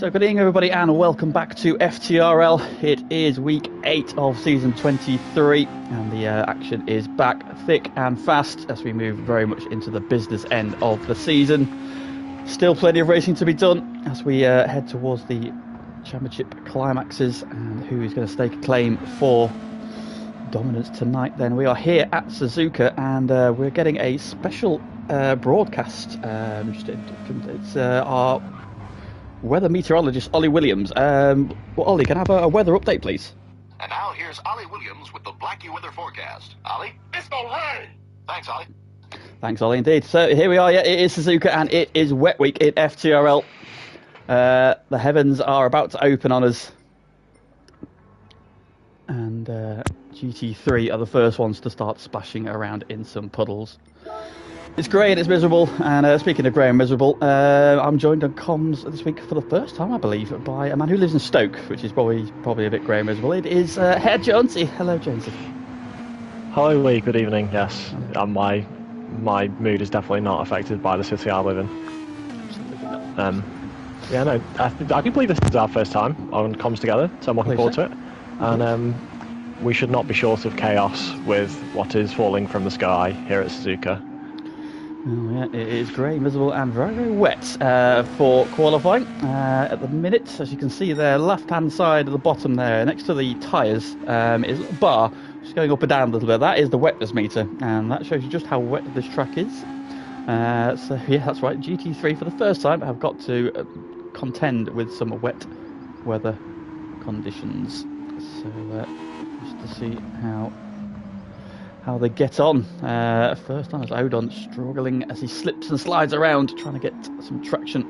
So good evening everybody and welcome back to FTRL. It is week 8 of season 23 and the action is back thick and fast as we move very much into the business end of the season. Still plenty of racing to be done as we head towards the championship climaxes, and who is going to stake a claim for dominance tonight. Then we are here at Suzuka and we're getting a special broadcast. It's our weather meteorologist Ollie Williams. Ollie, can I have a weather update, please? And now here's Ollie Williams with the Blackie weather forecast. Ollie? It's gonna rain! Thanks, Ollie. Thanks, Ollie, indeed. So here we are. Yeah, it is Suzuka and it is wet week in FTRL. The heavens are about to open on us. And GT3 are the first ones to start splashing around in some puddles. It's grey and it's miserable, and speaking of grey and miserable, I'm joined on comms this week for the first time, I believe, by a man who lives in Stoke, which is probably a bit grey and miserable. It is Herr Jonesy. Hello, Jonesy. Hi, Lee. Good evening. Yes, my mood is definitely not affected by the city I live in. Yeah, no, I can believe this is our first time on comms together, so I'm looking forward to it. And we should not be short of chaos with what is falling from the sky here at Suzuka. Oh, yeah, it is grey, miserable and very, very wet for qualifying. At the minute, as you can see there, left-hand side at the bottom there, next to the tyres, is a bar just going up and down a little bit. That is the wetness meter, and that shows you just how wet this track is. So, yeah, that's right, GT3 for the first time have got to contend with some wet weather conditions. So, just to see how they get on. First time is Odon struggling as he slips and slides around, trying to get some traction.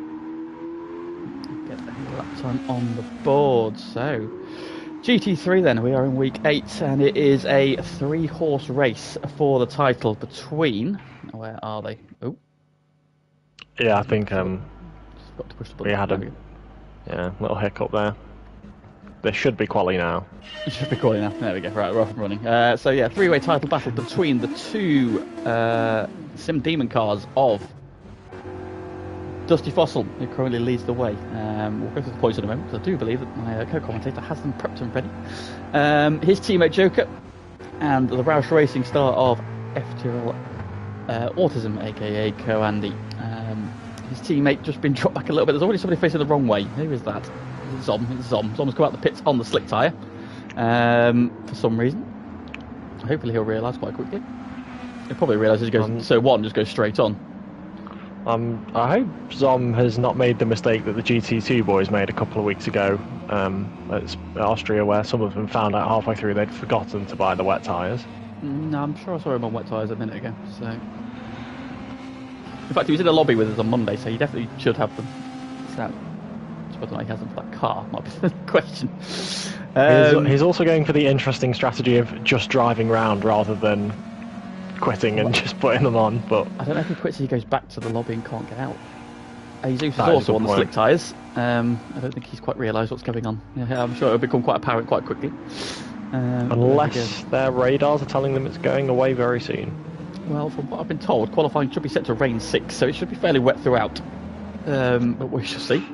Get a lap time on the board. So, GT3 then, we are in week 8 and it is a 3-horse race for the title between... Where are they? Oh. Yeah, I think got to push the button. we had a little hiccup there. There should be quali now. It should be quali now. There we go. Right, we're off and running. So yeah, 3-way title battle between the two Sim Demon cars of Dusty Fossil, who currently leads the way. We'll go through the points in a moment, because I do believe that my co-commentator has them prepped and ready. His teammate Joker and the Roush Racing star of FTRL Autism, aka Coandy. His teammate just been dropped back a little bit. There's already somebody facing the wrong way. Who is that? Zom. Zom's come out the pits on the slick tyre for some reason. Hopefully he'll realise quite quickly. He'll probably realise as he goes, so one just goes straight on. I hope Zom has not made the mistake that the GT2 boys made a couple of weeks ago at Austria, where some of them found out halfway through they'd forgotten to buy the wet tyres. No, I'm sure I saw him on wet tyres a minute ago. So, in fact, he was in the lobby with us on Monday, so he definitely should have them. So, whether or not he has them for that car might be the question. He's also going for the interesting strategy of just driving round rather than quitting and just putting them on. But I don't know if he quits, he goes back to the lobby and can't get out. Jesus is also on the slick tyres. I don't think he's quite realised what's going on. Yeah, I'm sure it'll become quite apparent quite quickly. Unless their radars are telling them it's going away very soon. Well, from what I've been told, qualifying should be set to rain 6, so it should be fairly wet throughout. But we shall see.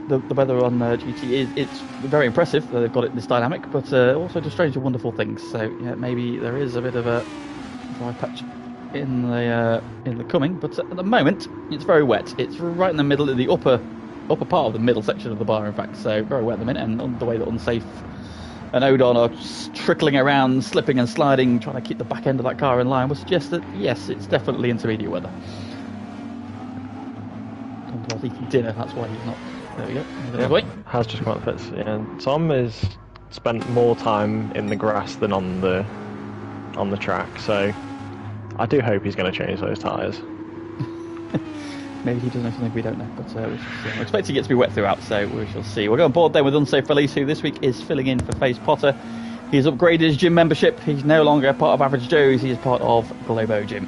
The weather on GT it's very impressive. They've got it this dynamic, but also just strange and wonderful things. So yeah, maybe there is a bit of a dry patch in the coming, but at the moment it's very wet. It's right in the middle, in the upper part of the middle section of the bar, in fact. So very wet at the minute, and on the way that Unsafe and Odon are trickling around, slipping and sliding, trying to keep the back end of that car in line, would suggest that yes, it's definitely intermediate weather. Tom's eating dinner, that's why he's not. There we go. Yeah, has just come out the pits. Yeah, Tom has spent more time in the grass than on the track, so I do hope he's going to change those tyres. Maybe he does know something we don't know, but we shall see. I'm expecting it to be wet throughout, so we shall see. We'll go on board then with Unsafe Felice, who this week is filling in for Face Potter. He's upgraded his gym membership. He's no longer part of Average Joe's, he is part of Globo Gym.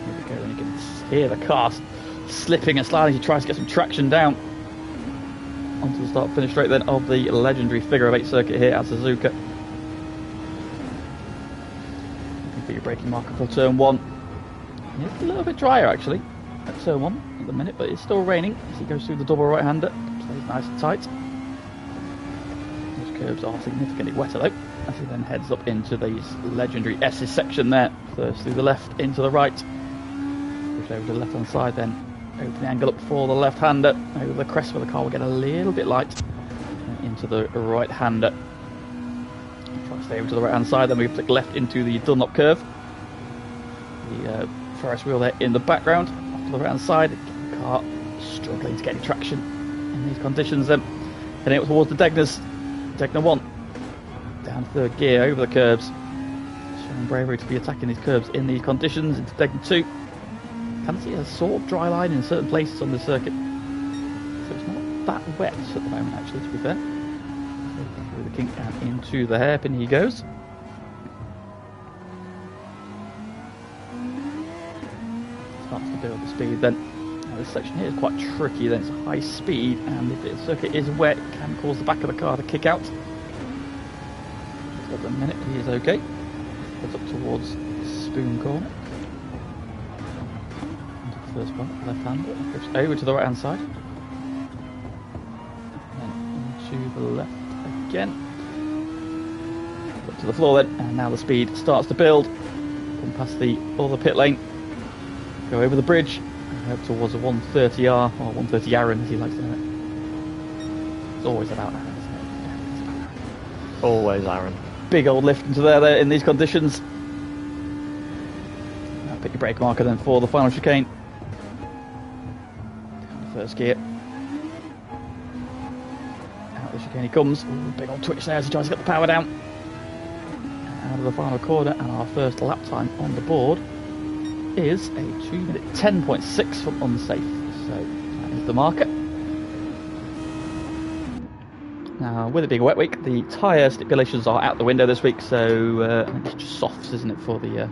Here we go, and you can hear the car slipping and sliding. He tries to get some traction down onto the start-finish straight then of the legendary figure of 8 circuit here at Suzuka. Looking for your braking marker for turn 1. It's a little bit drier actually. at turn 1 at the minute, but it's still raining as he goes through the double right-hander. Stays nice and tight. Those curbs are significantly wetter though, as he then heads up into these legendary S's section there. First through the left, into the right. Push over to the left-hand side, then open the angle up for the left-hander. Over the crest where the car will get a little bit light. And into the right-hander. Try to stay over to the right-hand side, then we flick left into the Dunlop curve. The Ferris wheel there in the background. Off to the right-hand side. The car struggling to get any traction in these conditions then. Heading up towards the Degners. Degner 1. Down third gear, over the curbs. Showing bravery to be attacking these curbs in these conditions. Into Degner 2. Can see a sort of dry line in certain places on the circuit. So it's not that wet at the moment actually, to be fair. Through the kink and into the hairpin he goes. Starts to build the speed then. Now this section here is quite tricky then, it's high speed, and if the circuit is wet it can cause the back of the car to kick out. At the minute he is okay. Goes up towards Spoon Corner. Into the first one, left hander, goes over to the right hand side. And then into the left again. Up to the floor then, and now the speed starts to build. Come past the other pit lane. Go over the bridge and head towards a 130R, or 130 Aaron as he likes to know it. It's always about Aaron, isn't it? Yeah, it's about Aaron. Always Aaron. Big old lift into there in these conditions. Now pick your brake marker then for the final chicane. Down the first gear. Out the chicane he comes. Ooh, big old twitch there as he tries to get the power down. Out of the final corner, and our first lap time on the board is a 2-minute 10.6 from unsafe. So that is the marker. Now, with it being a wet week, the tyre stipulations are out the window this week, so I think it's just softs, isn't it, for the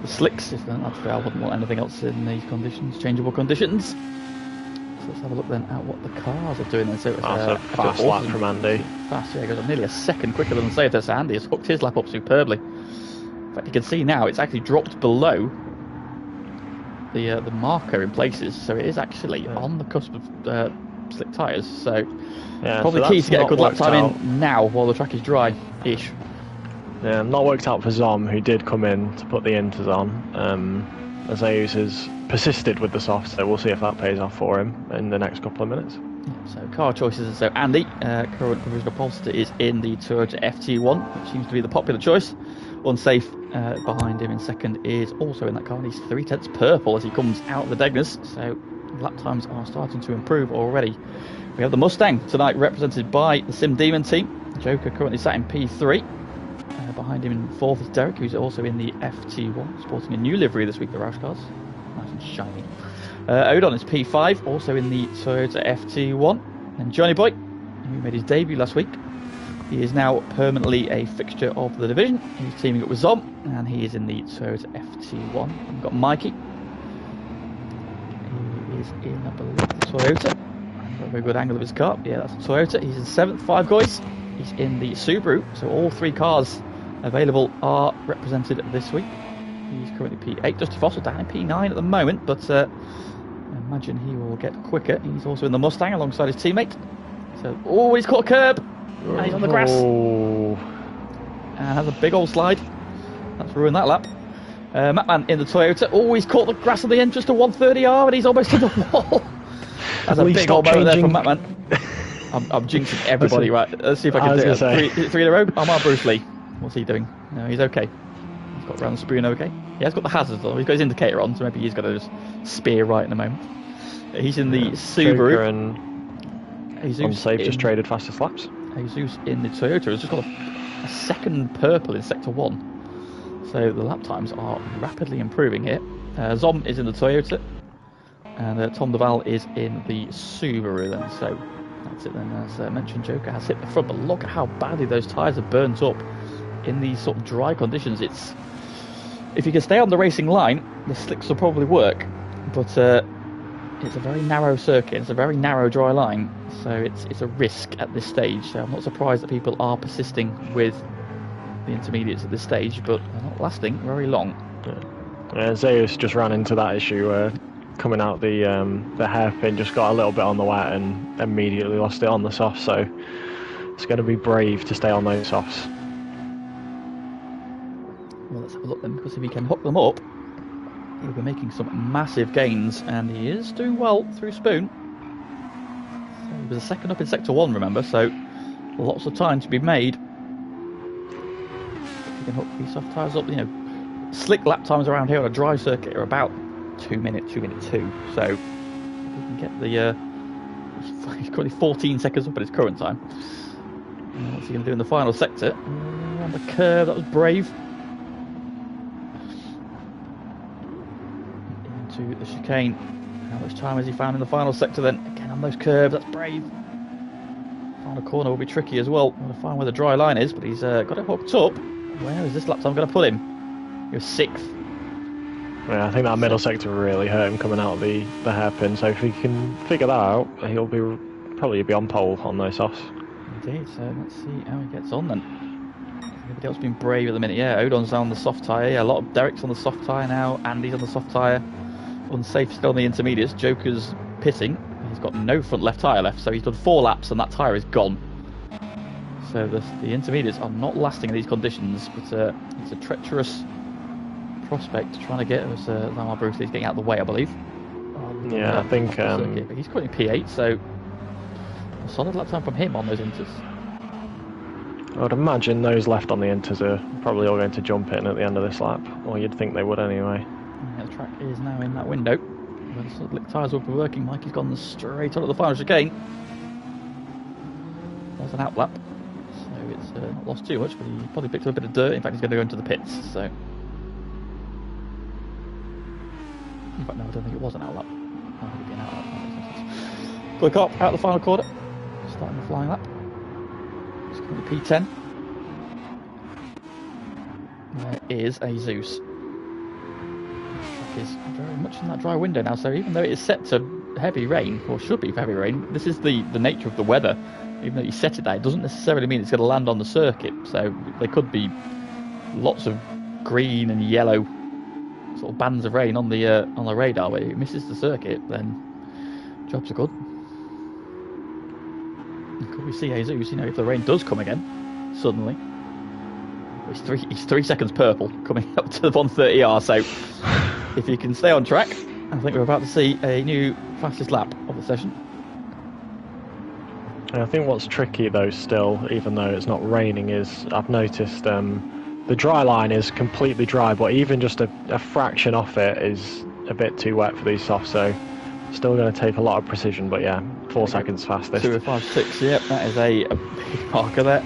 slicks? That's fair. I wouldn't want anything else in these conditions, changeable conditions. So let's have a look then at what the cars are doing then. So That's a fast lap from Andy. Fast, yeah, goes nearly a second quicker than safe. So Andy has hooked his lap up superbly. In fact, you can see now it's actually dropped below the marker in places, so it is actually on the cusp of slick tyres. So probably so key to get a good lap time out in now while the track is dry-ish. Yeah, not worked out for Zom, who did come in to put the inters on. Azeus has persisted with the soft, so we'll see if that pays off for him in the next couple of minutes. So car choices, so Andy, current original upholster, is in the Toyota FT1, which seems to be the popular choice. Unsafe behind him in second is also in that car, and he's 3/10 purple as he comes out of the Degners, so lap times are starting to improve already. We have the Mustang tonight represented by the Sim Demon team. Joker currently sat in P3. Behind him in fourth is Derek, who's also in the FT1, sporting a new livery this week, the Roush cars. Nice and shiny. Odon is P5, also in the Toyota FT1. And Johnny Boy, who made his debut last week, he is now permanently a fixture of the division. He's teaming up with Zom, and he is in the Toyota FT1. And we've got Mikey. He is in, I believe, the Toyota. I've got a very good angle of his car. Yeah, that's the Toyota. He's in seventh. Five guys. He's in the Subaru. So all three cars available are represented this week. He's currently P8. Dusty Fossil down in P9 at the moment, but I imagine he will get quicker. He's also in the Mustang alongside his teammate. So, he's caught a curb, and he's on the grass. And has a big old slide. That's ruined that lap. Matman in the Toyota. He's caught the grass on the entrance to 130R, and he's almost to the wall. That's a big old moment there from Matman. I'm jinxing everybody, right? Let's see if I can do it. Three in a row. I'm on Bruce Lee. What's he doing? No, he's okay. He's got round the spoon okay. He has got the hazards though. He's got his indicator on, so maybe he's got to just spear right in a moment. He's in the Subaru. And Unsafe just traded fastest laps. Jesus in the Toyota has just got a second purple in Sector 1. So the lap times are rapidly improving here. Zom is in the Toyota. And Tom Duval is in the Subaru then. So that's it then. As mentioned, Joker has hit the front, but look at how badly those tyres are burnt up in these sort of dry conditions. If you can stay on the racing line, the slicks will probably work, but it's a very narrow circuit, it's a very narrow dry line, so it's a risk at this stage. So I'm not surprised that people are persisting with the intermediates at this stage, but they're not lasting very long. Zeus just ran into that issue coming out the hairpin, just got a little bit on the wet and immediately lost it on the softs, so it's going to be brave to stay on those softs. Well, let's have a look then, because if he can hook them up, he'll be making some massive gains, and he is doing well through Spoon. So he was a second up in Sector 1, remember, so lots of time to be made. If you can hook these soft tyres up, you know, slick lap times around here on a dry circuit are about 2 minutes, 2 minutes 2, so if we can get the... he's currently 14 seconds up at his current time. What's he going to do in the final sector? Around the curve, that was brave. Into the chicane. How much time has he found in the final sector then? Again on those curves, that's brave. Final corner will be tricky as well. I'm going to find where the dry line is, but he's got it hooked up. Where is this lap time going to put him? He was 6th. Yeah, I think that middle sector really hurt him coming out of the hairpin, so if he can figure that out, he'll probably be on pole on those softs. Indeed, so let's see how he gets on then. Anybody else been brave at the minute? Yeah, Odon's on the soft tyre. Yeah, a lot of Derek's on the soft tyre now. Andy's on the soft tyre. Unsafe still on the intermediates. Joker's pitting. He's got no front left tyre left, so he's done 4 laps and that tyre is gone. So the intermediates are not lasting in these conditions, but it's a treacherous prospect trying to get us. Zamar Bruce is getting out of the way, I believe. Yeah, I think he's currently P8, so a solid lap time from him on those inters. I would imagine those left on the inters are probably all going to jump in at the end of this lap, or you'd think they would anyway. Yeah, the track is now in that window. When the slick tyres will be working, Mikey's gone straight on at the final chicane. There's an out lap, so it's not lost too much, but he probably picked up a bit of dirt. In fact, he's going to go into the pits, so... In fact, no, I don't think it was an out lap. I think it'd be an out lap. Quick up out the final quarter, starting the flying lap. It's going to be P10. There is a Zeus. The track is very much in that dry window now, so even though it is set to heavy rain, or should be for heavy rain, this is the nature of the weather. Even though you set it there, it doesn't necessarily mean it's going to land on the circuit, so there could be lots of green and yellow sort of bands of rain on the radar, but if it misses the circuit, then jobs are good. Could we see Jesus, you know, if the rain does come again, suddenly? He's 3 seconds purple coming up to the 130R, so if he can stay on track, I think we're about to see a new fastest lap of the session. I think what's tricky though still, even though it's not raining, is I've noticed the dry line is completely dry, but even just a fraction off it is a bit too wet for these softs, so still going to take a lot of precision, but yeah, 4 seconds fastest. 2:05.6, yep, that is a big marker there.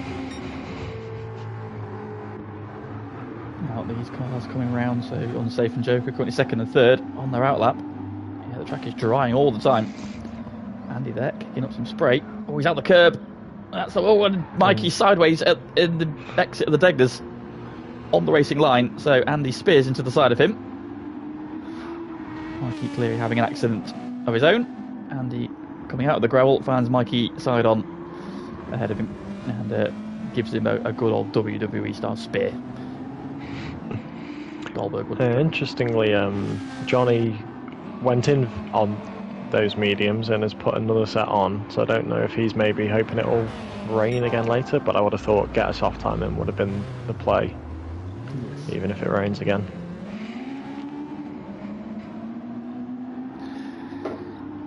Now these cars coming round, so Unsafe and Joker currently 2nd and 3rd on their outlap. Yeah, the track is drying all the time. Andy there, kicking up some spray. Oh, he's out the curb. That's the one. Mikey sideways in the exit of the Degners on the racing line, so Andy spears into the side of him. Mikey clearly having an accident of his own. Andy coming out of the gravel finds Mikey side on ahead of him and gives him a good old WWE style spear. Goldberg would interestingly, Johnny went in on those mediums and has put another set on, so I don't know if he's maybe hoping it'll rain again later, but I would have thought get a soft time in would have been the play, even if it rains again.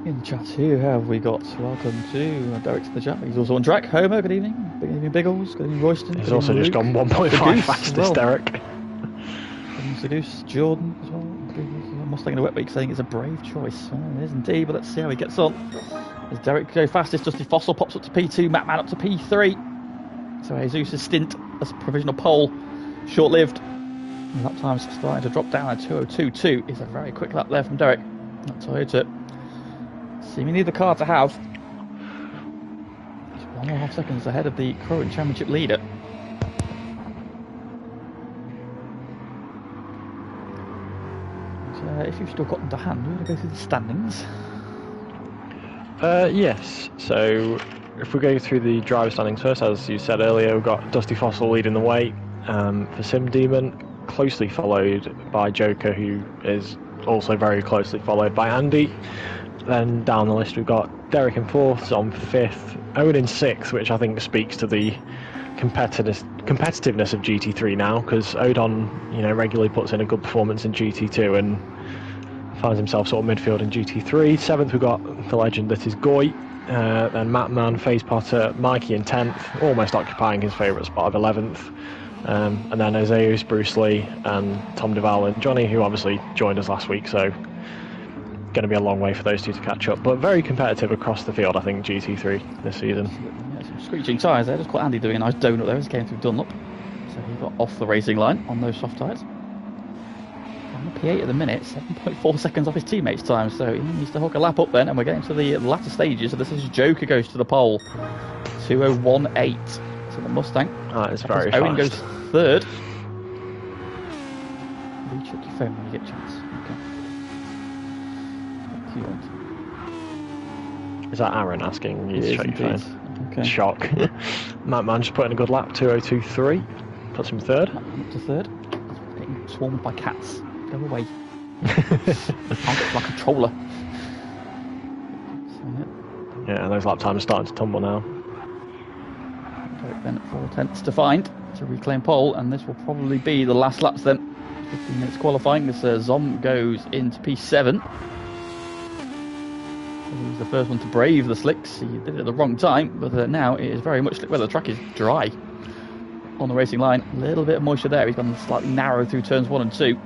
In chat, who have we got? Welcome to Derek to the chat. He's also on track. Homer, good evening. Good evening, Biggles. Good evening, Royston. He's also just gone 1.5 fastest, well. Derek. Seduce Jordan as well. Mustang in a wet week saying it's a brave choice. Well, it is indeed, but let's see how he gets on. As Derek go fastest, Dusty Fossil pops up to P2, Mattman up to P3. So Jesus' stint as a provisional pole, short-lived. Lap time's starting to drop down at 2:02.2. Is a very quick lap there from Derek. Not Toyota. Seemingly the car to have. Just 1.5 seconds ahead of the current championship leader. If you've still got them to hand, we're going to go through the standings. Yes, so if we go through the driver standings first, as you said earlier, we've got Dusty Fossil leading the way for Sim Demon, closely followed by Joker, who is also very closely followed by Andy. Then down the list we've got Derek in 4th, Zom 5th, Owen in 6th, which I think speaks to the competitiveness of GT3 now, because Odon, regularly puts in a good performance in GT2 and finds himself sort of midfield in GT3. 7th we've got the legend that is Goy, then Mattman, FaZe Potter, Mikey in 10th, almost occupying his favourite spot of 11th. And then Ozeus, Bruce Lee and Tom Duval and Johnny, who obviously joined us last week, so going to be a long way for those two to catch up, but very competitive across the field, I think, GT3 this season. Yeah, some screeching tyres there. Just caught Andy doing a nice donut there as he came through Dunlop. So he got off the racing line on those soft tyres. On the P8 at the minute, 7.4 seconds off his teammates' time, so he needs to hook a lap up then, and we're getting to the latter stages. So this is Joker goes to the pole, 2018. So the Mustang. That is very Owen fast. goes 3rd. Recheck your phone when you get a chance. Is that Aaron asking you to check your phone? Okay. Shock. Mattman just put in a good lap, 2023. Puts him 3rd. Up to 3rd. Getting swarmed by cats. Go away. I'll get like a troller. Yeah, those lap times are starting to tumble now. Derek then at 4/10 to find to reclaim pole, and this will probably be the last laps then. 15 minutes qualifying. This Zom goes into P7. He was the first one to brave the slicks. He did it at the wrong time, but now it is very much slick weather. The track is dry on the racing line. A little bit of moisture there. He's gone slightly narrow through turns 1 and 2.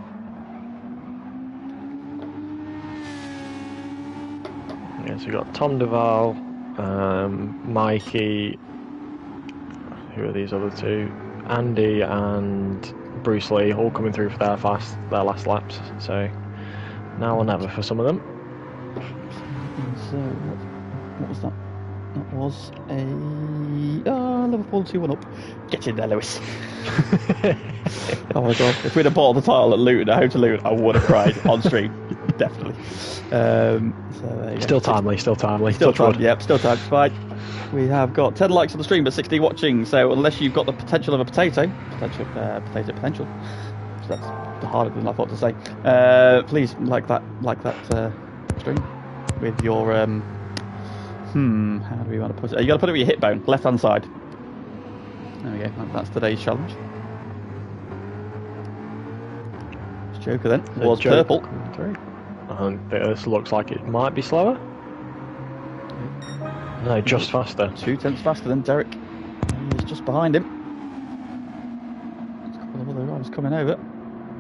Yeah, so we've got Tom Duval, Mikey, who are these other two? Andy and Bruce Lee, all coming through for their last laps. So now or never for some of them. So what was that? That was a Liverpool 2-1 up. Get in there, Lewis. Oh my god! If we'd have bought the title at Luton, at home to Luton, I would have cried on stream, definitely. So Still timely. Still time. Yep, still time. Fine. We have got 10 likes on the stream, but 60 watching. So unless you've got the potential of a potential. So that's harder than I thought to say. Please like that stream with your how do we want to put it? You got to put it with your hip bone, left hand side. There we go. That's today's challenge. It's Joker then. Was purple. I think this looks like it might be slower. No, just faster. 2/10 faster than Derek. He's just behind him. There's a couple of other drivers coming over.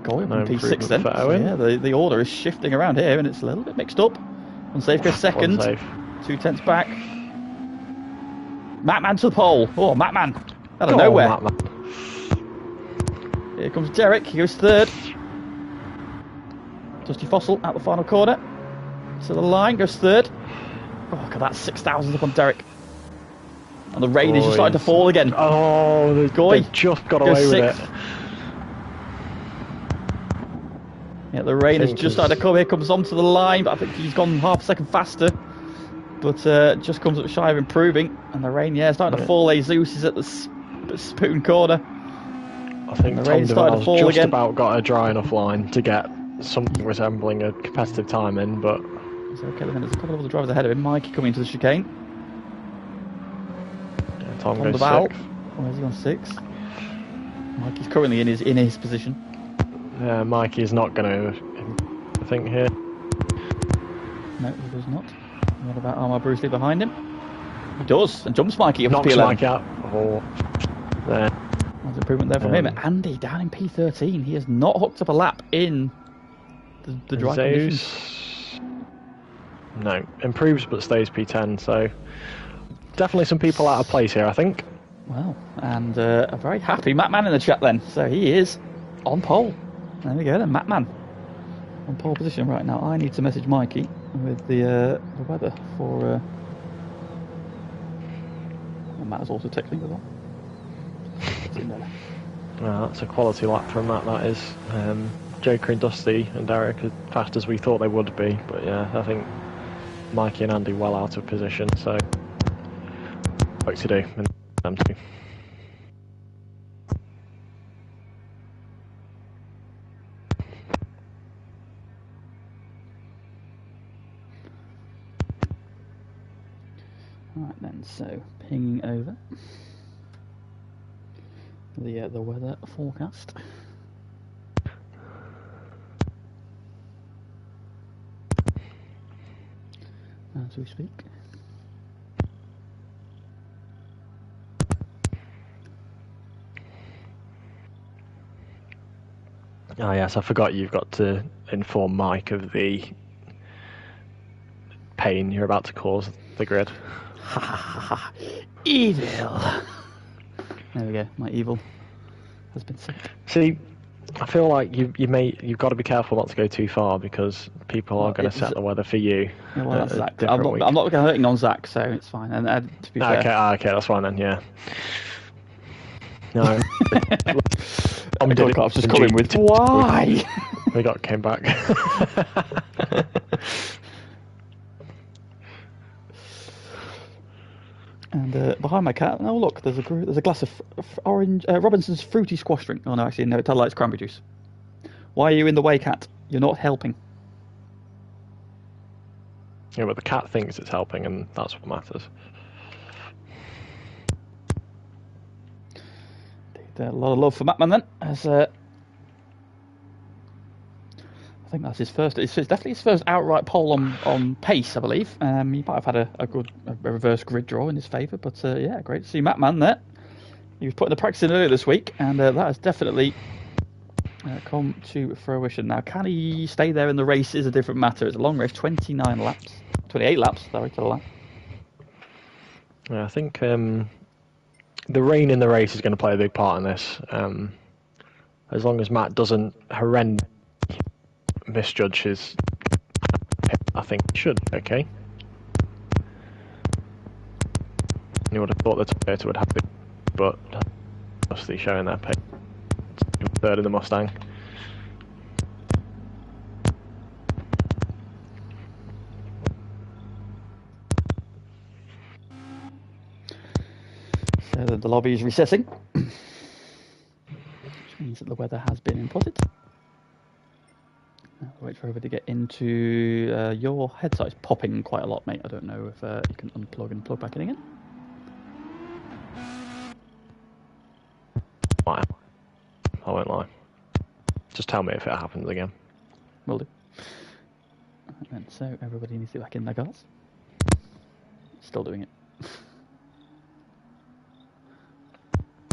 Going on P6 then. So yeah, the order is shifting around here, and it's a little bit mixed up. Unsafe goes second. 2/10 back. Mattman to the pole. Oh, Mattman. Out of nowhere. Mattman. Here comes Derek. He goes 3rd. Dusty Fossil out the final corner. To the line, goes 3rd. Oh, look at that, 6,000 up on Derek. And the rain is just starting to fall again. Oh, they just got away with it. Yeah, the rain has just started to come. Here comes onto the line, but I think he's gone half a second faster. But just comes up shy of improving. And the rain, starting to fall. Jesus is at the spoon corner. I think the rain started to fall just again. about got a dry enough line to get something resembling a competitive time in, but it's okay. Then there's a couple of other drivers ahead of him. Mikey coming into the chicane. Yeah, Tom goes Duval. 6th. Where's he on 6? Mikey's currently in his position. Yeah, Mikey is not going to, I think, here. No, he does not. What about Armour Bruce Lee behind him? He does, and jumps Mikey up to Knocks P11. Mikey out. Oh, there. There's improvement there from him. Andy down in P13. He has not hooked up a lap in the dry conditions. No, improves but stays P10, so definitely some people out of place here, I think. Well, and a very happy Mattman in the chat then. So he is on pole. There we go then, Mattman. On pole position right now. I need to message Mikey with the weather for... and Matt is also texting as well. Well, that's a quality lap from that is. Joker and Dusty and Derek as fast as we thought they would be, but yeah, I think Mikey and Andy well out of position, so work to do in them two. Right then, so pinging over the weather forecast as we speak. Oh yes, I forgot you've got to inform Mike of the pain you're about to cause the grid. Ha ha ha ha! Evil! There we go, my evil has been set. See, I feel like you've got to be careful not to go too far because people are going to set the weather for you. Yeah, well, that's Zach. I'm not hurting on Zach, so it's fine. And to be fair, okay, that's fine then. Yeah. No. I'm just coming with why. We came back. And behind my cat, oh look, there's a glass of orange Robinson's fruity squash drink. Oh no, actually no, Tell Light's cranberry juice. Why are you in the way, cat? You're not helping. Yeah, but the cat thinks it's helping, and that's what matters. A lot of love for Matman then, as I think that's his first. It's definitely his first outright pole on pace, I believe. He might have had a good reverse grid draw in his favour, but yeah, great to see Matman there. He was putting the practice in earlier this week, and that has definitely come to fruition. Now, can he stay there in the race is a different matter. It's a long race, 28 laps, sorry, to the lap. Yeah, I think the rain in the race is going to play a big part in this. As long as Matt doesn't horrendously misjudge his, I think he should be okay. You would have thought the Toyota would have it, but mostly showing their pace. Third in the Mustang. So the lobby is recessing, which means that the weather has been inputted. Wait for everybody to get into your headset's popping quite a lot, mate. I don't know if you can unplug and plug back in again. I won't lie. Just tell me if it happens again. Will do. And so everybody needs to get back in their cars. Still doing it. I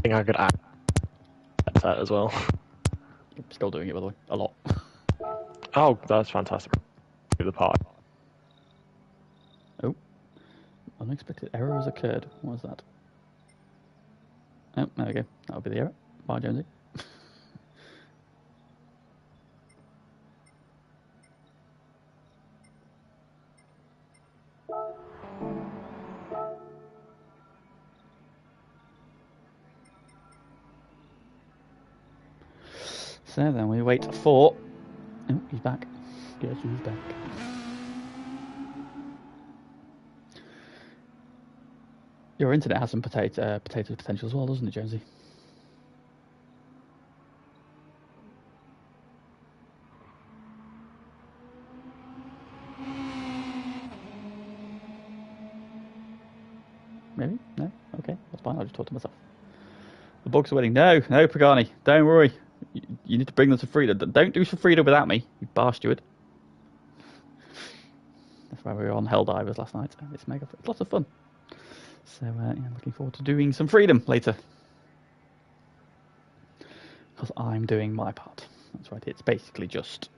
think I could add that as well. Still doing it, by the way. A lot. Oh, that's fantastic. Do the part. Oh. Unexpected error has occurred. What was that? Oh, there we go. That'll be the error. Bye, Jonesy. So then we wait for... Oh, he's back. Yes, he's back. Your internet has some potato potential as well, doesn't it, Jonesy? Maybe? No? Okay, that's fine. I'll just talk to myself. The bugs are winning. No, Pagani. Don't worry. You need to bring them to Frida. Don't do Frida without me, you bar steward. That's why we were on Helldivers last night. It's mega fun. It's lots of fun. So, yeah, I'm looking forward to doing some Freedom later. Because I'm doing my part. That's right. It's basically just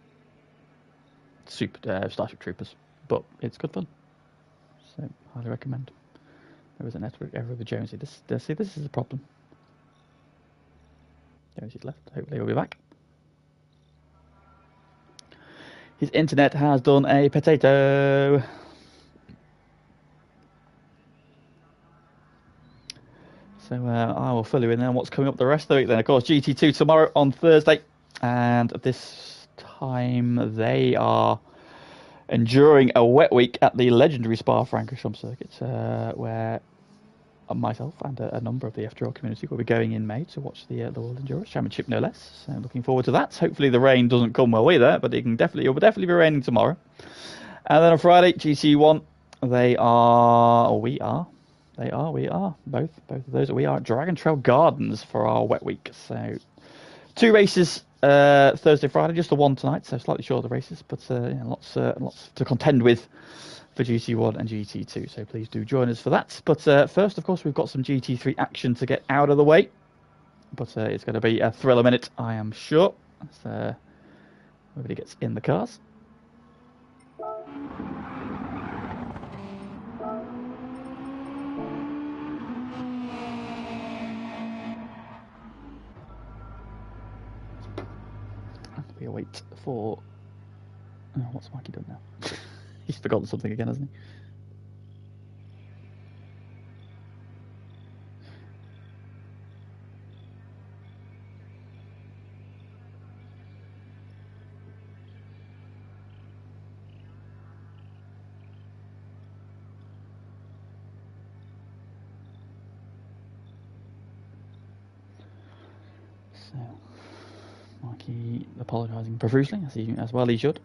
Starship Troopers. But it's good fun. So, highly recommend. There was a network error with Jonesy. This is a problem. Jonesy's left. Hopefully he'll be back. His internet has done a potato. So I will fill you in on what's coming up the rest of the week then. Of course, GT2 tomorrow on Thursday. And at this time, they are enduring a wet week at the legendary Spa-Francorchamps circuit, where myself and a number of the FTRL community will be going in May to watch the World Endurance Championship, no less. So looking forward to that. Hopefully the rain doesn't come while we're there, but it will definitely be raining tomorrow. And then on Friday, GT1, we are They are. We are both of those. We are at Dragon Trail Gardens for our wet week. So 2 races Thursday, Friday, just the one tonight. So slightly shorter races, but lots to contend with for GT1 and GT2. So please do join us for that. But first, of course, we've got some GT3 action to get out of the way. But it's going to be a thriller minute, I am sure. As everybody gets in the cars. We wait for... Oh, what's Mikey done now? He's forgotten something again, hasn't he? So, Mikey apologising profusely, as well he should.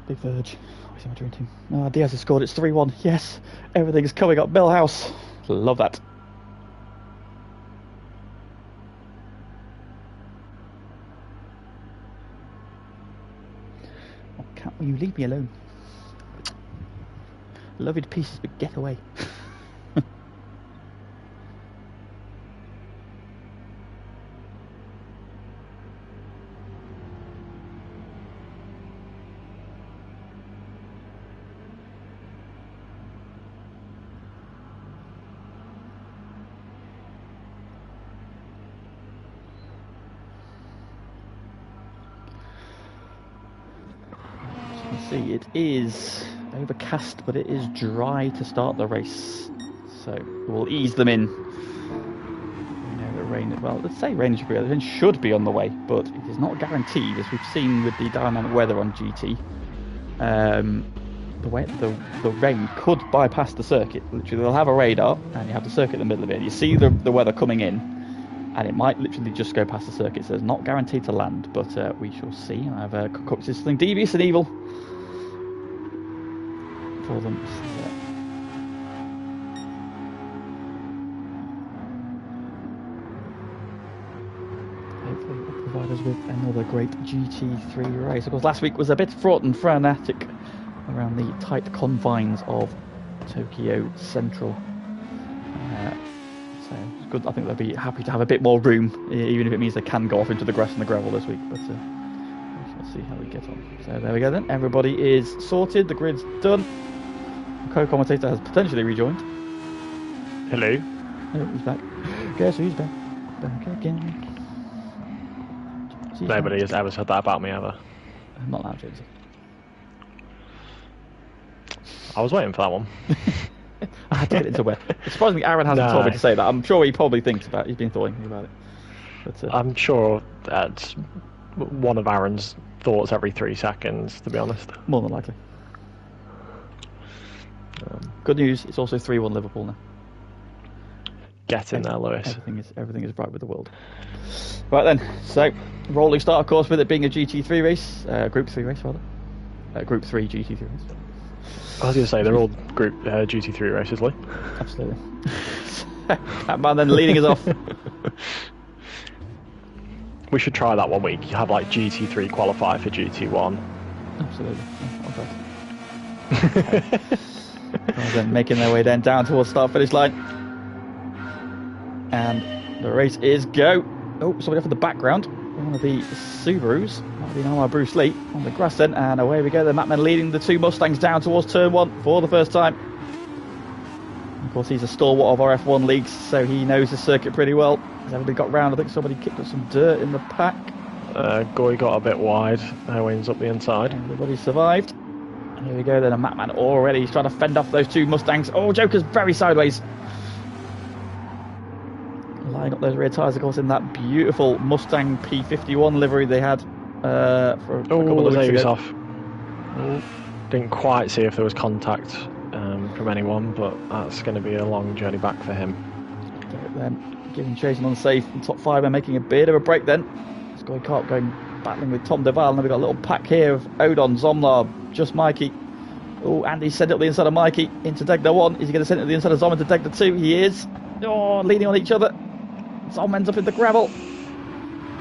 Big Verge. Where's my dream team? Oh, Diaz has scored. It's 3-1. Yes, everything's coming up. Millhouse. Love that. Oh, will you leave me alone? Loved pieces, but get away. See, it is overcast, but it is dry to start the race, so we'll ease them in. We know that rain, well, let's say rain should be on the way, but it is not guaranteed, as we've seen with the dynamic weather on GT. The rain could bypass the circuit. Literally, they'll have a radar, and you have the circuit in the middle of it. And you see the weather coming in, and it might literally just go past the circuit. So it's not guaranteed to land, but we shall see. I have cooked up something devious and evil for them. Hopefully it will provide us with another great GT3 race. Of course, last week was a bit fraught and frenetic around the tight confines of Tokyo Central. So it's good. I think they'll be happy to have a bit more room, even if it means they can go off into the grass and the gravel this week. But we shall see how we get on. So there we go then. Everybody is sorted. The grid's done. The co-commentator has potentially rejoined. Hello. Oh, he's back. Guess who's back? Back again. Nobody has ever said that about me ever. Not now, James. I was waiting for that one. I had to get into where. Surprisingly, Aaron hasn't told me to say that. I'm sure he probably thinks about it. He's been thinking about it. But, I'm sure that's one of Aaron's thoughts every 3 seconds, to be honest. More than likely. Good news, it's also 3-1 Liverpool now. Get in there, Lewis. Everything is bright with the world. Right then, so rolling start, of course, with it being a GT3 race, Group 3 race rather. Group 3 GT3 race. I was going to say, they're all Group GT3 races, Lee. Absolutely. That man then leading us off. We should try that one week. You have like GT3 qualify for GT1. Absolutely. Well, then making their way then down towards start finish line. And the race is go. Oh, somebody off in the background. One of the Subarus. Might be now Bruce Lee on the grass then. And away we go. The Matman leading the 2 Mustangs down towards turn 1 for the first time. Of course, he's a stalwart of our F1 leagues, so he knows the circuit pretty well. Has everybody got round? I think somebody kicked up some dirt in the pack. Goy got a bit wide. Owens up the inside. Everybody survived. Here we go then, a Matman already. He's trying to fend off those 2 Mustangs. Oh, Joker's very sideways. Lining up those rear tyres, of course, in that beautiful Mustang P51 livery they had. for a couple of weeks Zeus ago. off. Didn't quite see if there was contact from anyone, but that's going to be a long journey back for him. Then giving chase and unsafe. And top five are making a bit of a break then. Sky Carp going battling with Tom Deval. And then we've got a little pack here of Odon, Zomlar, just Mikey. Oh, Andy sent it up the inside of Mikey into Degner 1. Is he going to send it to the inside of Zom into Degner 2? He is. Oh, leaning on each other. Zom ends up in the gravel.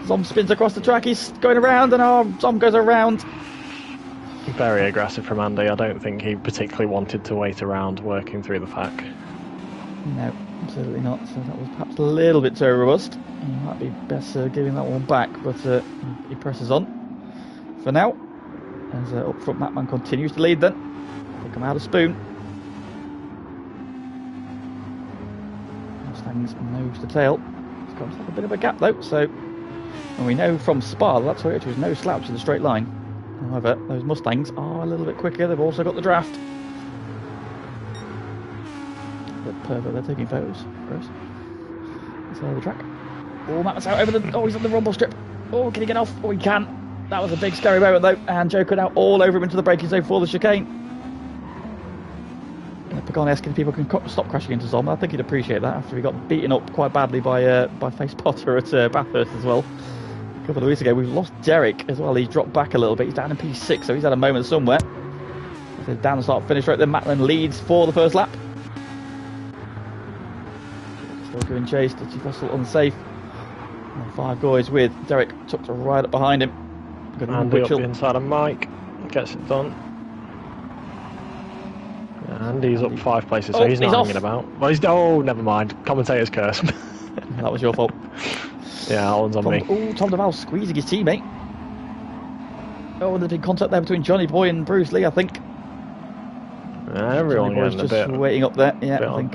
Zom spins across the track. He's going around, and Zom goes around. Very aggressive from Andy. I don't think he particularly wanted to wait around working through the pack. No, absolutely not. So that was perhaps a little bit too robust. He might be better giving that one back, but he presses on for now. As up front, Matman continues to lead then. They come out of Spoon. Mustangs nose to tail. It's got a bit of a gap though, so. And we know from Spa that Toyota is no slouch in the straight line. However, those Mustangs are a little bit quicker. They've also got the draft. But perfect, they're taking photos. Gross. Let's the track. Oh, Matman's out over the. Oh, he's on the rumble strip. Oh, can he get off? Oh, he can. That was a big scary moment though, and Joker now all over him into the braking zone for the chicane. Pagani asking if people can stop crashing into Zom. I think he'd appreciate that after he got beaten up quite badly by Face Potter at Bathurst as well. A couple of weeks ago, we've lost Derek as well. He's dropped back a little bit. He's down in P6, so he's had a moment somewhere. So down the start finish right there. Matlin leads for the first lap. Still giving chase. Dutchy Fossil unsafe. And 5 guys with Derek tucked right up behind him. Andy up the inside of Mike. Gets it done. And he's up 5 places, so he's not hanging about. Well, oh, never mind. Commentator's curse. That was your fault. Yeah, that one's on me. Oh, Tom Deval squeezing his teammate. Oh, there's been contact there between Johnny Boy and Bruce Lee, I think. Everyone was just waiting up there. Yeah, I think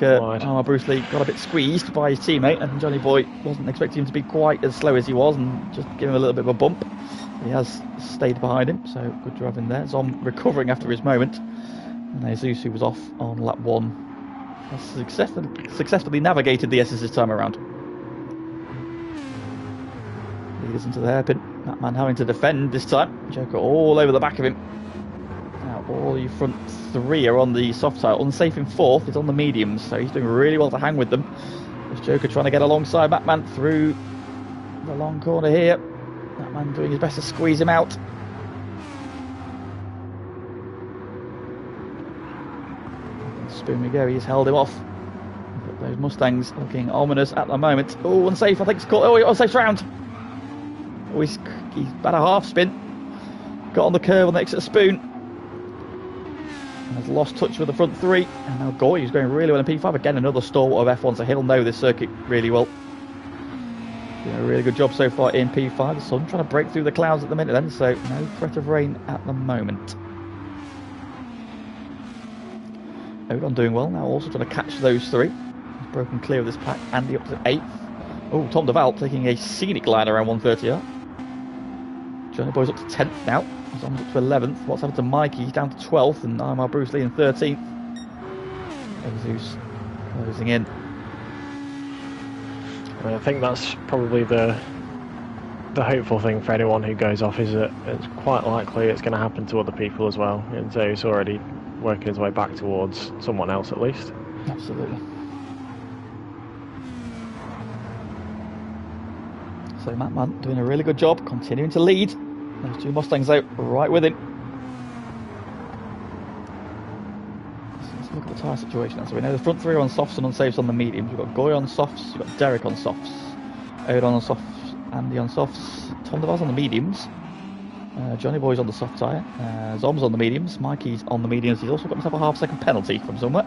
Bruce Lee got a bit squeezed by his teammate, and Johnny Boy wasn't expecting him to be quite as slow as he was, and just give him a little bit of a bump. He has stayed behind him, so good job in there. Zom recovering after his moment. And Jesus, who was off on lap 1, has successfully navigated the S's this time around. Leaders into the hairpin. That man having to defend this time. Joker all over the back of him. Now all your front 3 are on the soft tire. Unsafe in 4th, it's on the mediums, so he's doing really well to hang with them. There's Joker trying to get alongside Batman through the long corner here. Batman doing his best to squeeze him out. Spoon we go, he's held him off. But those Mustangs looking ominous at the moment. Oh, unsafe, I think it's caught. Oh, unsafe round. Oh, he's about a half spin. Got on the curve on the exit of Spoon. And has lost touch with the front 3. And now Goy, who's going really well in P5. Again, another stalwart of F1, so he'll know this circuit really well. Doing a really good job so far in P5. The sun trying to break through the clouds at the minute then, so no threat of rain at the moment. Odon doing well now, also trying to catch those 3. He's broken clear of this pack. Andy up to 8th. Oh, Tom Deval taking a scenic line around 130 yard. Johnny Boy's up to 10th now. Zom's up to 11th. What's happened to Mikey? He's down to 12th, and I'm Bruce Lee in 13th. Jesus closing in. I think that's probably the hopeful thing for anyone who goes off, is that it's quite likely it's going to happen to other people as well. And so he's already working his way back towards someone else at least. Absolutely. So Matt Mann doing a really good job, continuing to lead. Those 2 Mustangs out right with him. Let's look at the tyre situation now. So we know the front 3 are on softs and unsafes on the mediums. We've got Goy on softs, we've got Derek on softs, Odon on softs, Andy on softs, Tom Deval's on the mediums. Johnny Boy's on the soft tyre, Zom's on the mediums, Mikey's on the mediums. He's also got himself a half-second penalty from somewhere.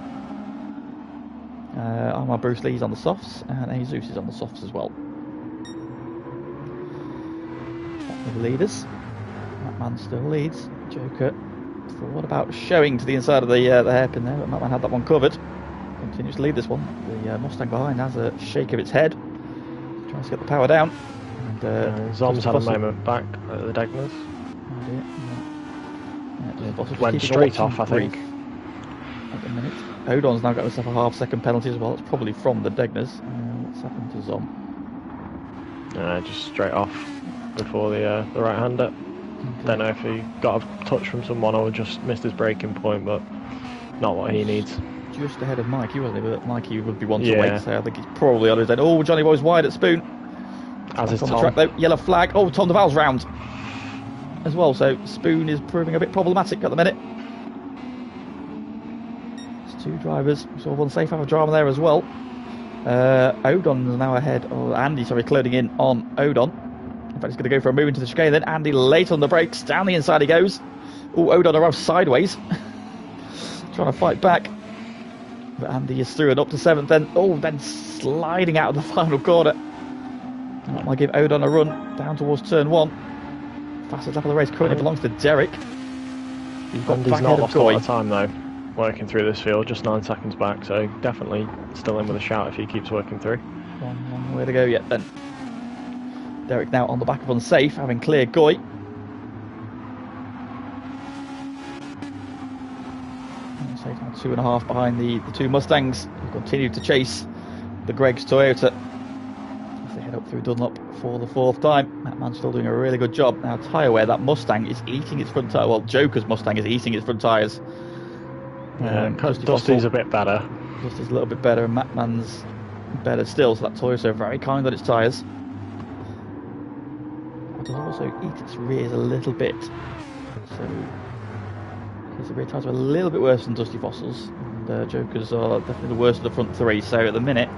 I'm Bruce Lee's on the softs, and Jesus is on the softs as well. Back with the leaders. Matman still leads. Joker thought about showing to the inside of the hairpin there, but Matman had that one covered. Continues to lead this one. The Mustang behind has a shake of its head. Tries to get the power down. And Zom's had a moment back at the Degners. Went straight off, I think. At the minute. Odon's now got himself a half-second penalty as well. It's probably from the Degners. What's happened to Zom? Just straight off before the right-hander. Don't know if he got a touch from someone or just missed his braking point, but not what he needs. Just ahead of Mikey, wasn't he? But Mikey would be one to Yeah. wait, so I think he's probably on his own. Oh, Johnny Boy's wide at Spoon. As is On the Tom. track though, yellow flag. Oh, Tom DeVal's round as well, so Spoon is proving a bit problematic at the minute. It's two drivers, sort of unsafe, have a drama there as well. Odon is now ahead, or Andy, sorry, closing in on Odon. In fact, he's going to go for a move into the chicane, then Andy late on the brakes, down the inside he goes. Oh, Odon arrives sideways, trying to fight back. But Andy is through and up to 7th then. Oh, then sliding out of the final corner. That might give Odon a run down towards turn 1. Fastest lap of the race currently belongs to Derek. He's got Andy's back not ahead of lost a lot Goy. of time though, working through this field, just 9 seconds back, so definitely still in with a shout if he keeps working through. One way to go yet then. Derek now on the back of unsafe, having cleared Goy. Unsafe now 2.5 behind the two Mustangs, who continue to chase the Greg's Toyota as they head up through Dunlop for the 4th time. That man's still doing a really good job. Now tyre wear, that Mustang is eating its front tyre. Well, Joker's Mustang is eating its front tyres. Dusty's a bit better. Dusty's a little bit better, and Matman's better still, so that Toyota very kind on its tyres. It does also eat its rears a little bit, so the rear tyres are a little bit worse than Dusty Fossil's, and Joker's are definitely the worst of the front 3, so at the minute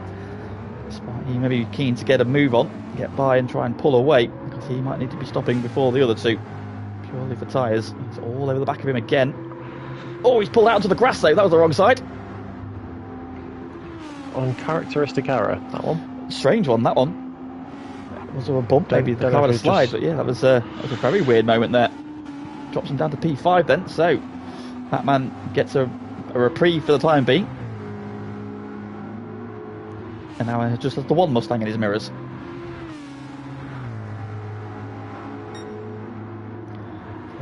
he may be keen to get a move on, get by and try and pull away, because he might need to be stopping before the other two, purely for tyres. He's all over the back of him again. Oh, he's pulled out onto the grass though, that was the wrong side. Uncharacteristic error, that one. Strange one, that one. Was there a bump? Maybe the car had a slide, but yeah, that was a very weird moment there. Drops him down to P5 then, so that man gets a reprieve for the time being. And now he just has the one Mustang in his mirrors.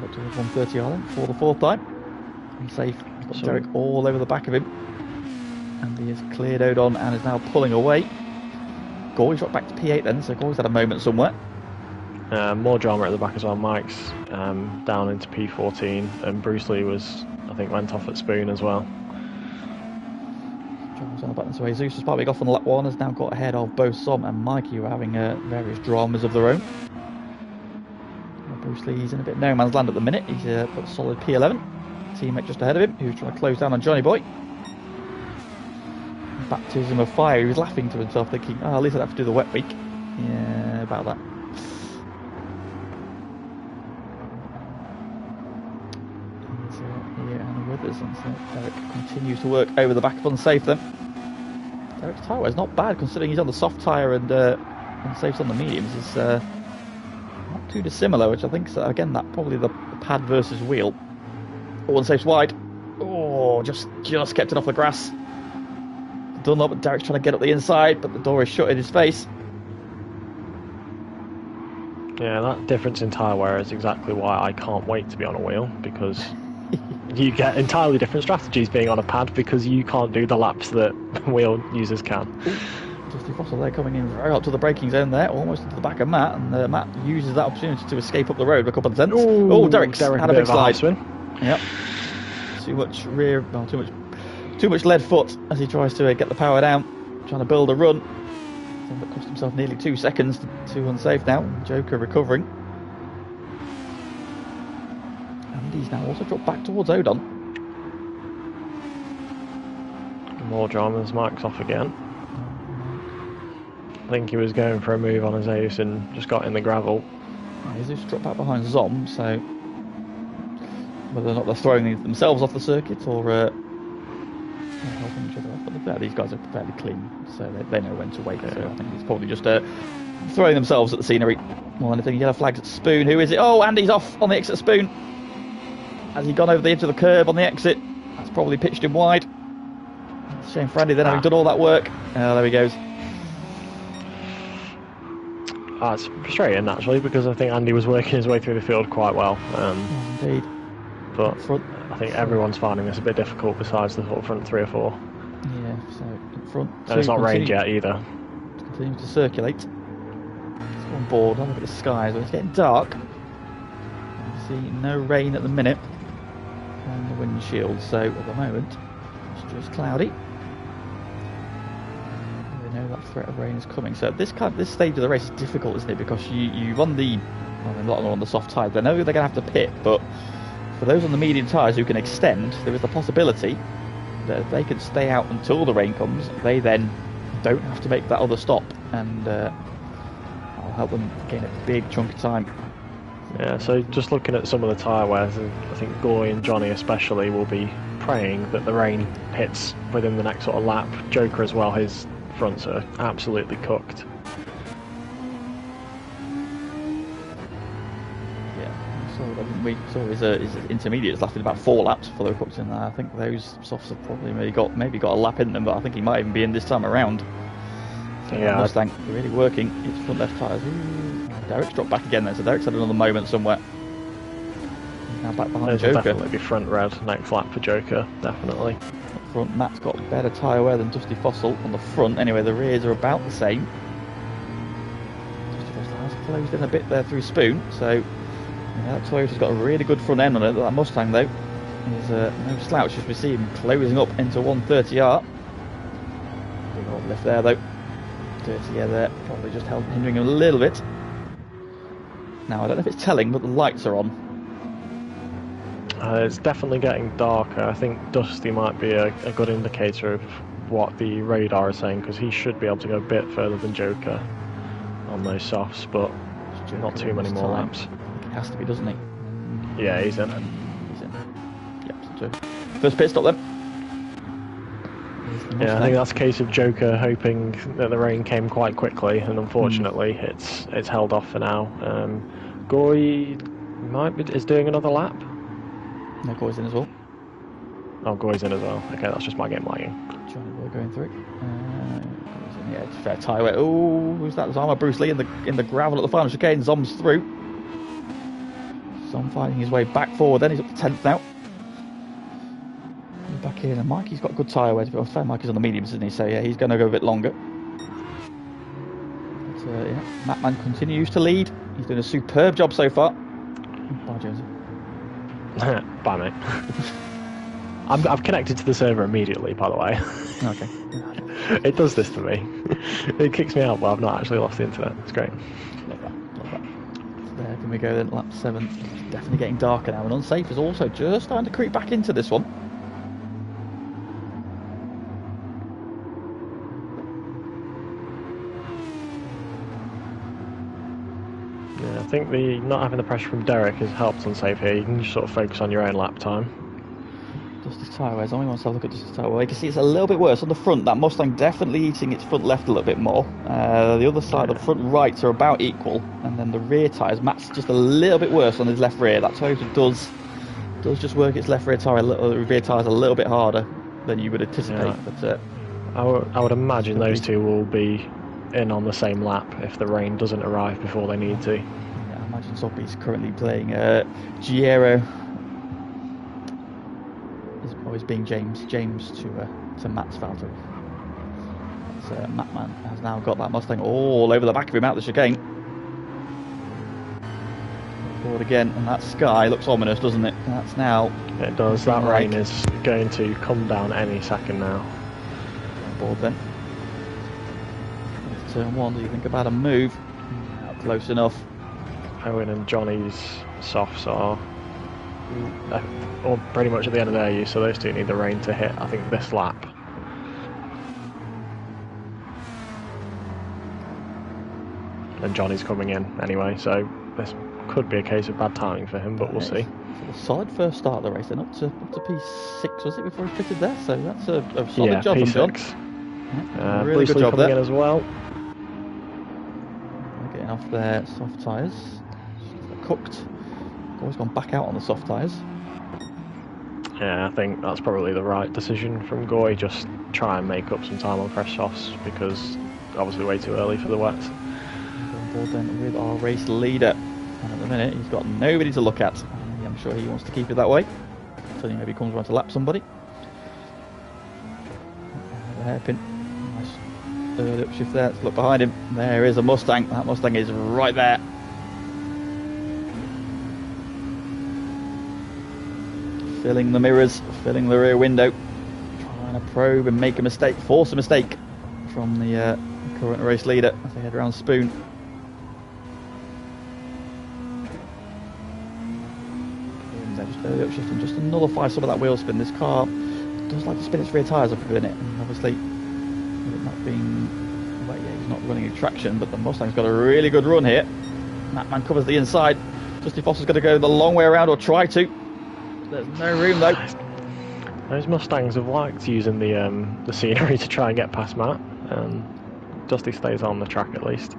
Up to 130 Island for the 4th time. He's safe. He's got Derek all over the back of him. And he has cleared Odon and is now pulling away. Goy's dropped back to P8 then, so Goy's had a moment somewhere. More drama at the back as well. Mike's down into P14, and Bruce Lee I think, went off at Spoon as well. Drivers on the button, so Jesus partly off on lap 1, has now got ahead of both Som and Mikey, who are having various dramas of their own. Bruce Lee's in a bit of no man's land at the minute. He's got a solid P11. Teammate just ahead of him, who's trying to close down on Johnny Boy. Baptism of fire. He was laughing to himself, thinking, "Oh, at least I'd have to do the wet week." Yeah, about that. He's here and with us, and so Derek continues to work over the back of unsafe then. Derek's tyre wear is not bad considering he's on the soft tyre and unsafe's on the mediums. Is not too dissimilar, which I think is, again, that probably the pad versus wheel. Oh, unsafe's wide. Oh, just kept it off the grass. Dunlop, but Derek's trying to get up the inside, but the door is shut in his face. Yeah, that difference in tyre wear is exactly why I can't wait to be on a wheel, because you get entirely different strategies being on a pad, because you can't do the laps that wheel users can. Dusty Fossil there coming in very up to the braking zone there, almost into the back of Matt, and Matt uses that opportunity to escape up the road a couple of cents. Oh, Derek had a big slide. Yep. Too much rear, well, too much lead foot as he tries to get the power down, trying to build a run. But cost himself nearly 2 seconds to unsafe now. Joker recovering. And he's now also dropped back towards Odon. More dramas, Mike's off again. I think he was going for a move on Azeus and just got in the gravel. Azeus dropped back behind Zom, so whether or not they're throwing themselves off the circuit or helping each other off, but these guys are fairly clean, so they know when to wait. So I think he's probably just throwing themselves at the scenery more than anything. Yellow flags at Spoon. Who is it? Oh, Andy's off on the exit. Spoon. Has he gone over the edge of the curb on the exit? That's probably pitched him wide. Shame for Andy then, having done all that work. There he goes. It's frustrating actually, because I think Andy was working his way through the field quite well. Indeed. But I think everyone's finding this a bit difficult besides the front 3 or 4. Yeah, so in front. And it's not rained yet either. Continuing to circulate. It's on board. Have a look at the skies. When it's getting dark, see no rain at the minute and the windshield, so at the moment it's just cloudy. We know that threat of rain is coming. So at this stage of the race is difficult, isn't it? Because you run a lot on the soft tyres. They know they're going to have to pit, but for those on the medium tyres who can extend, there is the possibility that if they can stay out until the rain comes, they then don't have to make that other stop, and that'll help them gain a big chunk of time. Yeah, so just looking at some of the tyre wears, I think Goy and Johnny especially will be praying that the rain hits within the next sort of lap. Joker as well, his fronts are absolutely cooked. We saw his intermediates lasted about 4 laps before they were cooked in there. I think those softs have probably maybe got a lap in them, but I think he might even be in this time around. So yeah, Mustang really working its front left tyres. Derek's dropped back again then, so Derek's had another moment somewhere. He's now back behind Joker. Will definitely be front red next lap for Joker, definitely. Up front, Matt's got better tyre wear than Dusty Fossil on the front. Anyway, the rears are about the same. Dusty Fossil has closed in a bit there through Spoon, so yeah, that Toyota's got a really good front end on it. That Mustang, though, is no slouch as we see him closing up into 130R. Big old lift there, though. Dirty air there, probably just hindering him a little bit. Now, I don't know if it's telling, but the lights are on. It's definitely getting darker. I think Dusty might be a good indicator of what the radar is saying, because he should be able to go a bit further than Joker on those softs, but not too many more laps. He has to be, doesn't he? Yeah, he's in. He's in. Yep, so first pit stop then. Yeah, I think that's a case of Joker hoping that the rain came quite quickly, and unfortunately it's held off for now. Goy is doing another lap. No, Goy's in as well. Oh, Goy's in as well. Okay, that's just my game lagging. Johnny Boy going through. Yeah, it's fair tyre weight. Oh, who's that? Zama Bruce Lee in the gravel at the final chicane. Zom's through. Zom finding his way back forward. Then he's up to 10th now. Back in, and Mikey's got good tyre wear. But fair, Mikey's on the mediums, isn't he? So yeah, he's going to go a bit longer. But yeah, Mattman continues to lead. He's doing a superb job so far. Bye, Jonesy. Bye, mate. I've connected to the server immediately, by the way. Okay. It does this to me. It kicks me out, but I've not actually lost the internet. It's great. Love that. So there can we go then, lap 7. It's definitely getting darker now, and unsafe is also just starting to creep back into this one. Yeah, I think the not having the pressure from Derek has helped unsafe here. You can just sort of focus on your own lap time. Dusty's tyre wear. Only wants to have a look at Dusty's tyre wear. You can see it's a little bit worse on the front. That Mustang definitely eating its front left a little bit more. The other side, the front rights are about equal, and then the rear tyres, Matt's just a little bit worse on his left rear. That Toyota does just work its left rear tyre, rear tyres a little bit harder than you would anticipate. Yeah. But I would imagine those two will be in on the same lap if the rain doesn't arrive before they need to. Yeah, I imagine Zombie's currently playing Giero. Is always being James to Matt's Valtteri. Mattman has now got that Mustang all over the back of him out the chicane. Forward again, and that sky looks ominous, doesn't it? That's now. It does. That rain is going to come down any second now. On board then. Turn 1, do you think about a move? Not close enough. Owen and Johnny's softs are pretty much at the end of their use, so those two need the rain to hit, I think, this lap. And Johnny's coming in anyway, so this could be a case of bad timing for him, but we'll see. A solid first start of the race, then up to P6, was it, before he pitted there? So that's a solid job P6. from John. Yeah, really good job coming there. in as well. They're getting off their soft tyres. They're cooked. Always gone back out on the soft tyres. Yeah, I think that's probably the right decision from Goy. Just try and make up some time on fresh softs, because obviously way too early for the wets. On board then with our race leader. And at the minute he's got nobody to look at. I'm sure he wants to keep it that way. So he maybe comes around to lap somebody. The hairpin. Nice early upshift there. Let's look behind him. There is a Mustang. That Mustang is right there. filling the mirrors, filling the rear window, trying to probe and make a mistake, force a mistake from the current race leader as they head around Spoon. Just early upshifting, just to nullify some of that wheel spin. This car does like to spin its rear tyres up a bit, and obviously with it not being, well, yeah, he's not running a traction, but the Mustang's got a really good run here. That man covers the inside. Dusty Foster's going to go the long way around, or try to. There's no room though. Those Mustangs have liked using the scenery to try and get past Matt. Dusty stays on the track at least.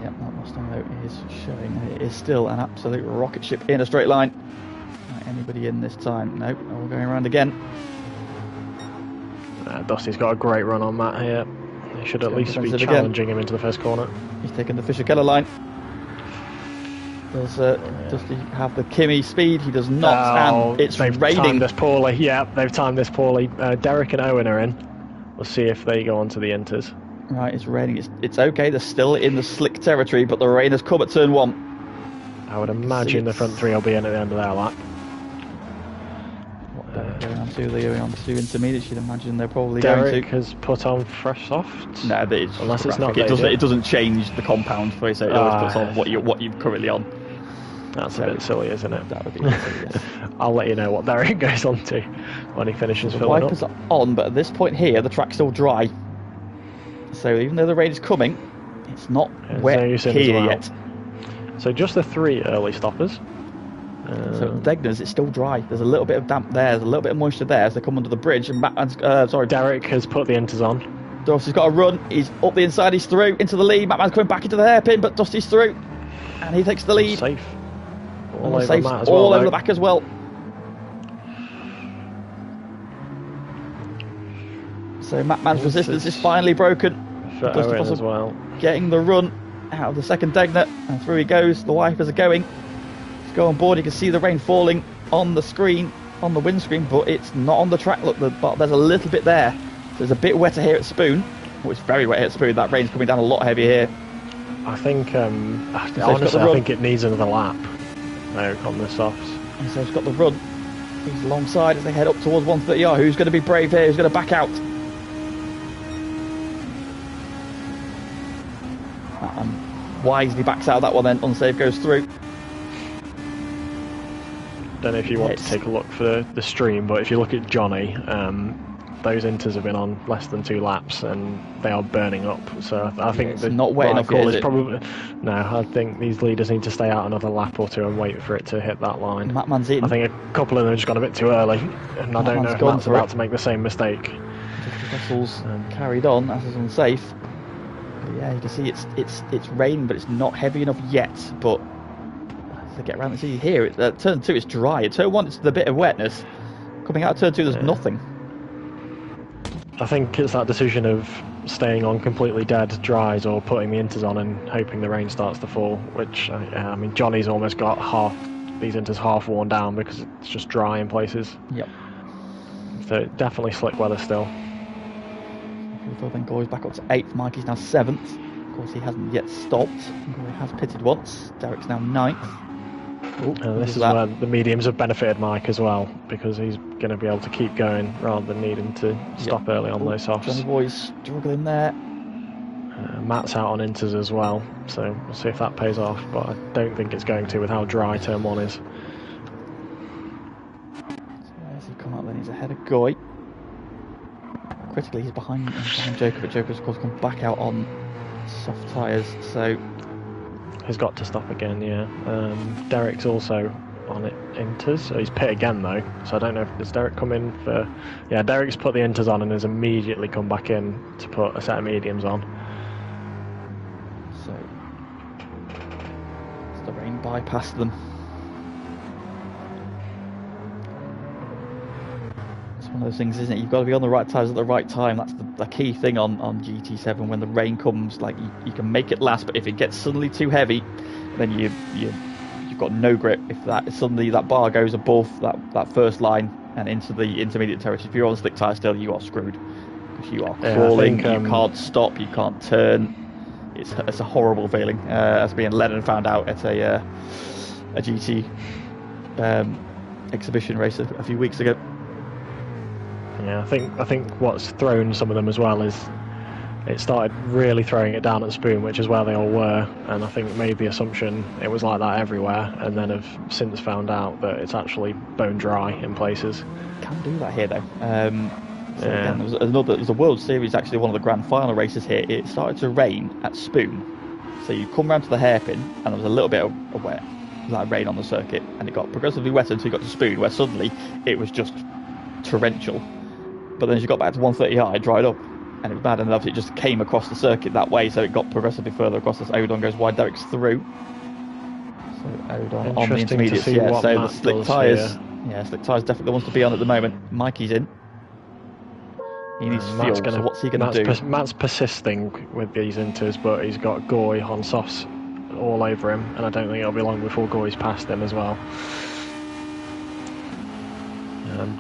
Yeah, that Mustang though is showing that it is still an absolute rocket ship in a straight line. Right, anybody in this time? Nope, all going around again. Dusty's got a great run on Matt here. He should at least be challenging him into the first corner. He's taking the Fisher-Keller line. Does Dusty have the Kimi speed? He does not, and it's they've raining. Timed this poorly. Yeah, they've timed this poorly. Derek and Owen are in. We'll see if they go on to the Inters. Right, it's raining. It's okay. They're still in the slick territory, but the rain has come at turn 1. I would imagine the front three will be in at the end of their lap. Going on to intermediate, you'd imagine they're probably Derek going to. has put on fresh softs. No, but it's unless it's graphic. not. It doesn't change the compound for you, so it always puts on what you're currently on. That's a bit silly, isn't it? That would be silly, yes. I'll let you know what Derek goes on to when he finishes The filling wipers up. are on, but at this point here, the track's still dry. So even though the rain is coming, it's not wet here yet. So just the 3 early stoppers. So Degners, it's still dry. There's a little bit of damp there. There's a little bit of moisture there as they come under the bridge. And Derek has put the Inters on. Dusty's got a run. He's up the inside. He's through into the lead. Mattman's coming back into the hairpin, but Dusty's through, and he takes the lead. Safe. All over the back as well. So Mattman's resistance is finally broken. For Owen as well. Getting the run out of the second Degner, and through he goes. The wipers are going. Let's go on board. You can see the rain falling on the screen, on the windscreen, but it's not on the track. Look, there's a little bit there. So it's a bit wetter here at Spoon. Well, it's very wet here at Spoon. That rain's coming down a lot heavier here. I think, honestly, I think it needs another lap on the softs. And so he's got the run. He's alongside as they head up towards 130R. Who's going to be brave here? Who's going to back out? And wisely backs out of that one then. Unsafe goes through. Don't know if you want to take a look for the stream, but if you look at Johnny, those Inters have been on less than 2 laps and they are burning up. So I think it's not wet enough call yet, is probably no. I think these leaders need to stay out another lap or 2 and wait for it to hit that line. Mattman's in. I think a couple of them have just gone a bit too early, and I don't know if Matt's about to make the same mistake. Vessels carried on. That is unsafe. But yeah, you can see it's raining, but it's not heavy enough yet. But as they get around, see here, turn 2 it's dry. At turn 1 it's the bit of wetness. Coming out of turn 2 there's nothing. I think it's that decision of staying on completely dead dries or putting the Inters on and hoping the rain starts to fall, which I mean Johnny's almost got these Inters half worn down because it's just dry in places. Yep. So definitely slick weather still. Then Gore's back up to 8th. Mikey's now 7th. Of course he hasn't yet stopped. Gore has pitted once. Derek's now 9th. This is where the mediums have benefited Mike as well, because he's going to be able to keep going rather than needing to stop early on those softs. Johnny Boy's struggling there. Matt's out on Inters as well, so we'll see if that pays off, but I don't think it's going to with how dry turn 1 is. So as he come up then he's ahead of Goy. Critically he's behind Joker, but Joker's of course come back out on soft tyres, so he's got to stop again, yeah. Derek's also on it Inters, so he's pit again though, so I don't know if does Derek come in for... Yeah, Derek's put the Inters on and has immediately come back in to put a set of mediums on. So it's the rain bypassed them. It's one of those things, isn't it? You've got to be on the right tyres at the right time. That's the key thing on GT7. When the rain comes, like you can make it last, but if it gets suddenly too heavy, then you've got no grip. If suddenly that bar goes above that first line and into the intermediate territory, if you're on slick tyre still, you are screwed because you are crawling. You can't stop. You can't turn. It's a horrible feeling. As being Lennon found out at a GT exhibition race a few weeks ago. Yeah, I think what's thrown some of them as well is it started really throwing it down at Spoon, which is where they all were, and I think made the assumption it was like that everywhere, and then have since found out that it's actually bone dry in places. Can do that here though. So again, there was a World Series, actually one of the grand final races here. It started to rain at Spoon, so you come round to the hairpin, and there was a little bit of wet, like rain on the circuit, and it got progressively wetter until you got to Spoon, where suddenly it was just torrential. But then as you got back to 130i, it dried up. And it was bad enough it just came across the circuit that way, so it got progressively further across as Odon goes wide. Derek's through. So Odon on the intermediates, so the slick tyres. Yeah, slick tyres definitely the ones to be on at the moment. Mikey's in. He needs fuel, so what's he going to do? Matt's persisting with these inters, but he's got Goy on softs all over him, and I don't think it'll be long before Goy's past him as well.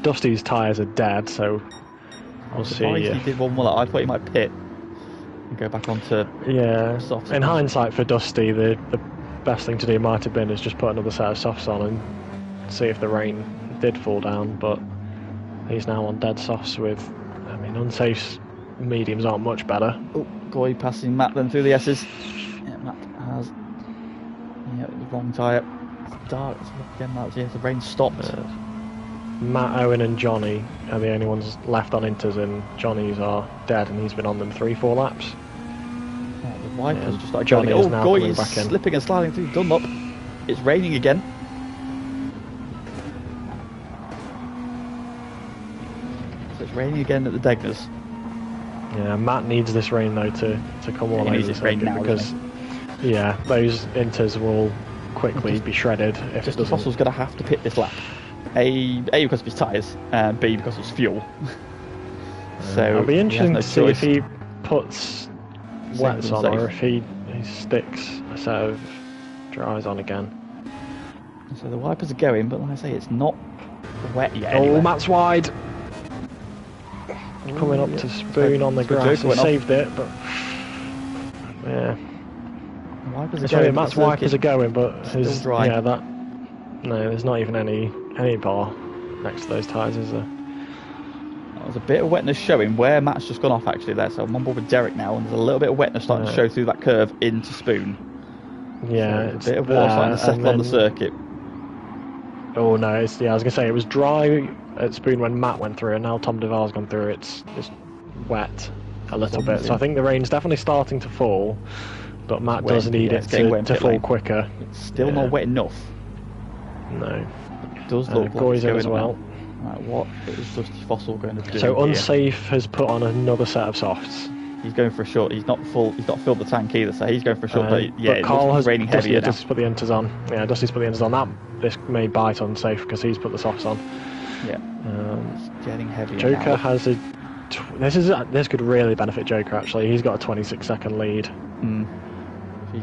Dusty's tyres are dead, so we'll see. He did one well. I thought he might pit and go back onto softs. In hindsight, for Dusty, the best thing to do might have been is just put another set of softs on and see if the rain did fall down. But he's now on dead softs with, I mean, unsafe mediums aren't much better. Oh, Goy passing Matt then through the S's. Yeah, Matt has the wrong tyre. It's dark. Again, the rain stopped. Matt, Owen and Johnny are the only ones left on inters, and Johnny's are dead, and he's been on them 3-4 laps. The wipers just started Johnny is now coming back in. Slipping and sliding through Dunlop. It's raining again. So it's raining again at the Degners. Yeah, Matt needs this rain though to come all over the circuit because those inters will quickly be shredded if it doesn't. Fossil's going to have to pit this lap. A because of his tyres, and B because of his fuel. So it'll be interesting to see if he puts wets on or if he sticks a set of dries on again. So the wipers are going, but like I say, it's not wet yet. Oh, anyway. Matt's wide. Coming up to Spoon on the grass. He saved it, but yeah. Matt's wipers are going, but his dry. No, there's not even any bar next to those tyres, is there? There's a bit of wetness showing where Matt's just gone off actually there, so I'm on board with Derek now, and there's a little bit of wetness starting to show through that curve into Spoon. Yeah, so a bit of water starting to settle on the circuit. Oh no, I was going to say it was dry at Spoon when Matt went through, and now Tom Duval's gone through, it's wet a little bit, so I think the rain's definitely starting to fall, but Matt does need it to fall quicker. It's still not wet enough. No. It does look like Goy's in as well. Right, what is Dusty Fossil going to do? So Unsafe has put on another set of softs. He's going for a short. He's not full. He's not filled the tank either, so he's going for a short. But Carl has raining heavier now. Dusty's put the inters on. Yeah, Dusty's put the inters on. This may bite Unsafe because he's put the softs on. Yeah. It's getting heavier. Joker now. has a. This could really benefit Joker actually. He's got a 26-second lead.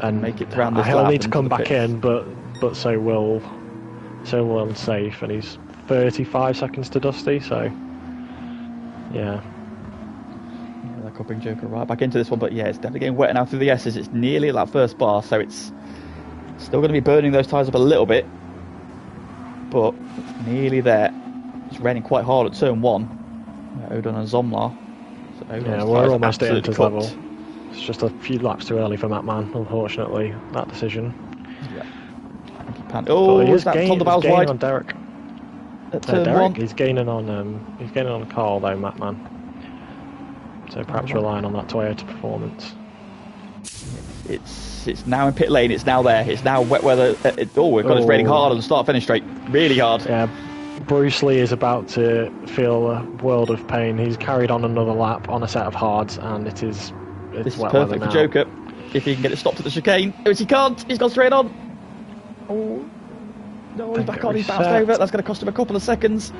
And make it around this he'll lap need to come back pits. in, but so will Unsafe, and he's 35 seconds to Dusty. So yeah. That could bring Joker right back into this one, but yeah, it's definitely getting wet now through the S's. It's nearly at that first bar, so it's still going to be burning those tyres up a little bit, but it's nearly there. It's raining quite hard at turn 1. Odon and Zomlar. So we're almost at inters level. It's just a few laps too early for Mattman, unfortunately, that decision. Yeah. Oh, is that Tom Duval's wide? On Derek. At turn Derek, 1. He's gaining on Carl though, Mattman. So perhaps relying on that Toyota performance. It's now in pit lane. It's now there. It's now wet weather. It's raining hard on the start finish straight. Really hard. Yeah. Bruce Lee is about to feel a world of pain. He's carried on another lap on a set of hards, and it's this is wet perfect weather for now. Joker. If he can get it stopped at the chicane. Which he can't. He's gone straight on. Oh. No, he's back on. He's bounced over. That's going to cost him a couple of seconds.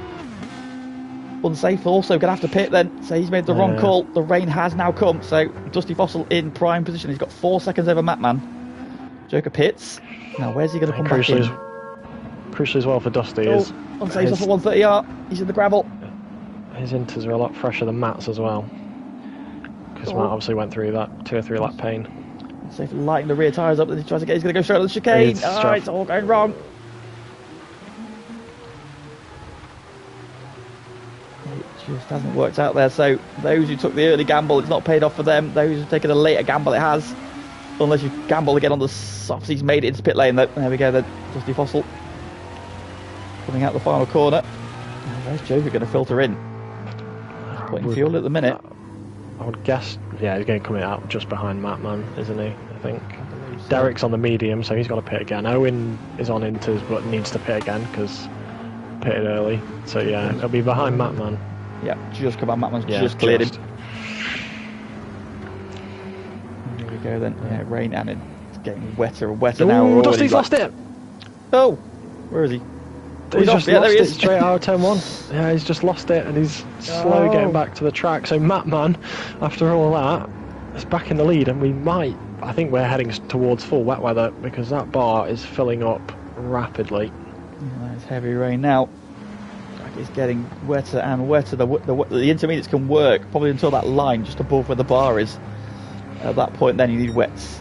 Unsafe also going to have to pit then. So he's made the wrong call. The rain has now come. So Dusty Fossil in prime position. He's got 4 seconds over Mattman. Joker pits. Now where's he going to come back in? Crucially as well for Dusty is... Unsafe's off at 130R. He's in the gravel. His inters are a lot fresher than Matt's as well. Because Matt obviously went through that 2 or 3 lap pain. Unsafe lighting the rear tyres up. Then he tries to get. He's going to go straight on the chicane. It's all going wrong. hasn't worked out there. So those who took the early gamble, it's not paid off for them. Those who've taken a later gamble, it has. Unless you gamble again on the softs, he's made it into pit lane. There we go, the Dusty Fossil coming out the final corner. And there's Joker going to filter in. He's putting fuel at the minute. I would guess, yeah, he's going to come out just behind Matman, isn't he? I think. Derek's on the medium, so he's got to pit again. Owen is on inters, but needs to pit again because pitted early. So yeah, he'll be behind Matman. Yeah, just come on, Matman's just cleared him. Here we go then. Yeah, rain, and it's getting wetter and wetter now. Ooh, Dusty's lost it! Oh! Where is he? He's just lost it straight out of turn 1. Yeah, he's just lost it and he's slow getting back to the track. So Matman, after all that, is back in the lead, and we might, I think we're heading towards full wet weather because that bar is filling up rapidly. Yeah, it's heavy rain now. It's getting wetter and wetter. The intermediates can work probably until that line just above where the bar is. At that point, then you need wets.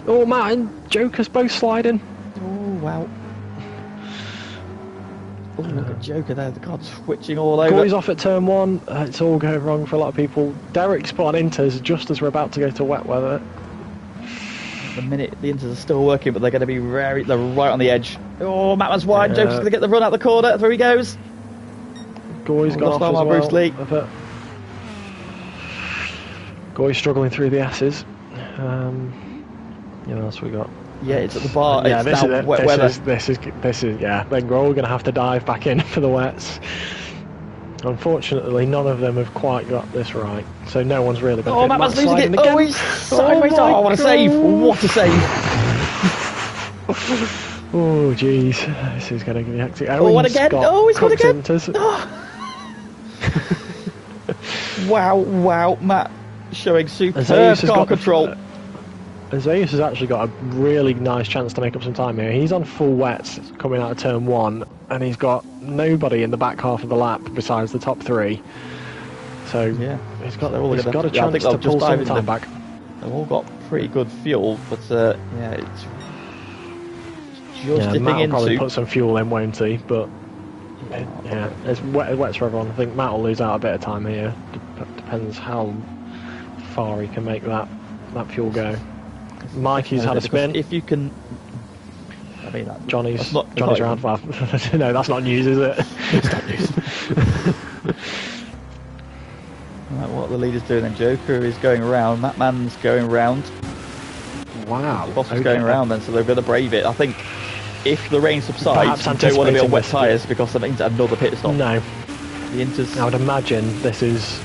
Oh, Matt and Joker's both sliding. Oh, wow. Oh, look at Joker there. The card's switching all over. Goy's off at turn 1. It's all going wrong for a lot of people. Derek's put on inters just as we're about to go to wet weather. At the minute, the inters are still working, but they're going to be they're right on the edge. Oh, Matman's wide. Joker's going to get the run out the corner. There he goes. Goy's got off as well. Bruce Lee. Goy's struggling through the S's. What else we got? Yeah, it's at the bar. Yeah, it's this now is it. Wet weather. This is yeah. Then we're all going to have to dive back in for the wets. Unfortunately, none of them have quite got this right, so no one's really been. Oh, Matman's losing it. Oh, he's sideways. Oh, what a save! What a save! Oh, jeez, this is going to be hectic. Oh, what again? Oh, he's got again. Wow, Matt showing superb car control. Zeus has actually got a really nice chance to make up some time here. He's on full wets coming out of turn 1, and he's got nobody in the back half of the lap besides the top 3. So yeah, he's got a chance to pull some time back. They've all got pretty good fuel, but yeah, it's just dipping Matt will into. probably put some fuel in, won't he? But yeah, it's wets for everyone. I think Matt will lose out a bit of time here. Depends how far he can make that I fuel go. Mikey's had a spin. If you can, I mean, Johnny's around. Well, no, that's not news, is it? It's not news. Right, what the leader's doing then? Joker is going around. Matman's going around. Wow. Boss is going around then, so they're going to brave it. I think if the rain subsides, you don't want to be on wet tyres because that means another pit stop. No. The Inters. I would imagine this is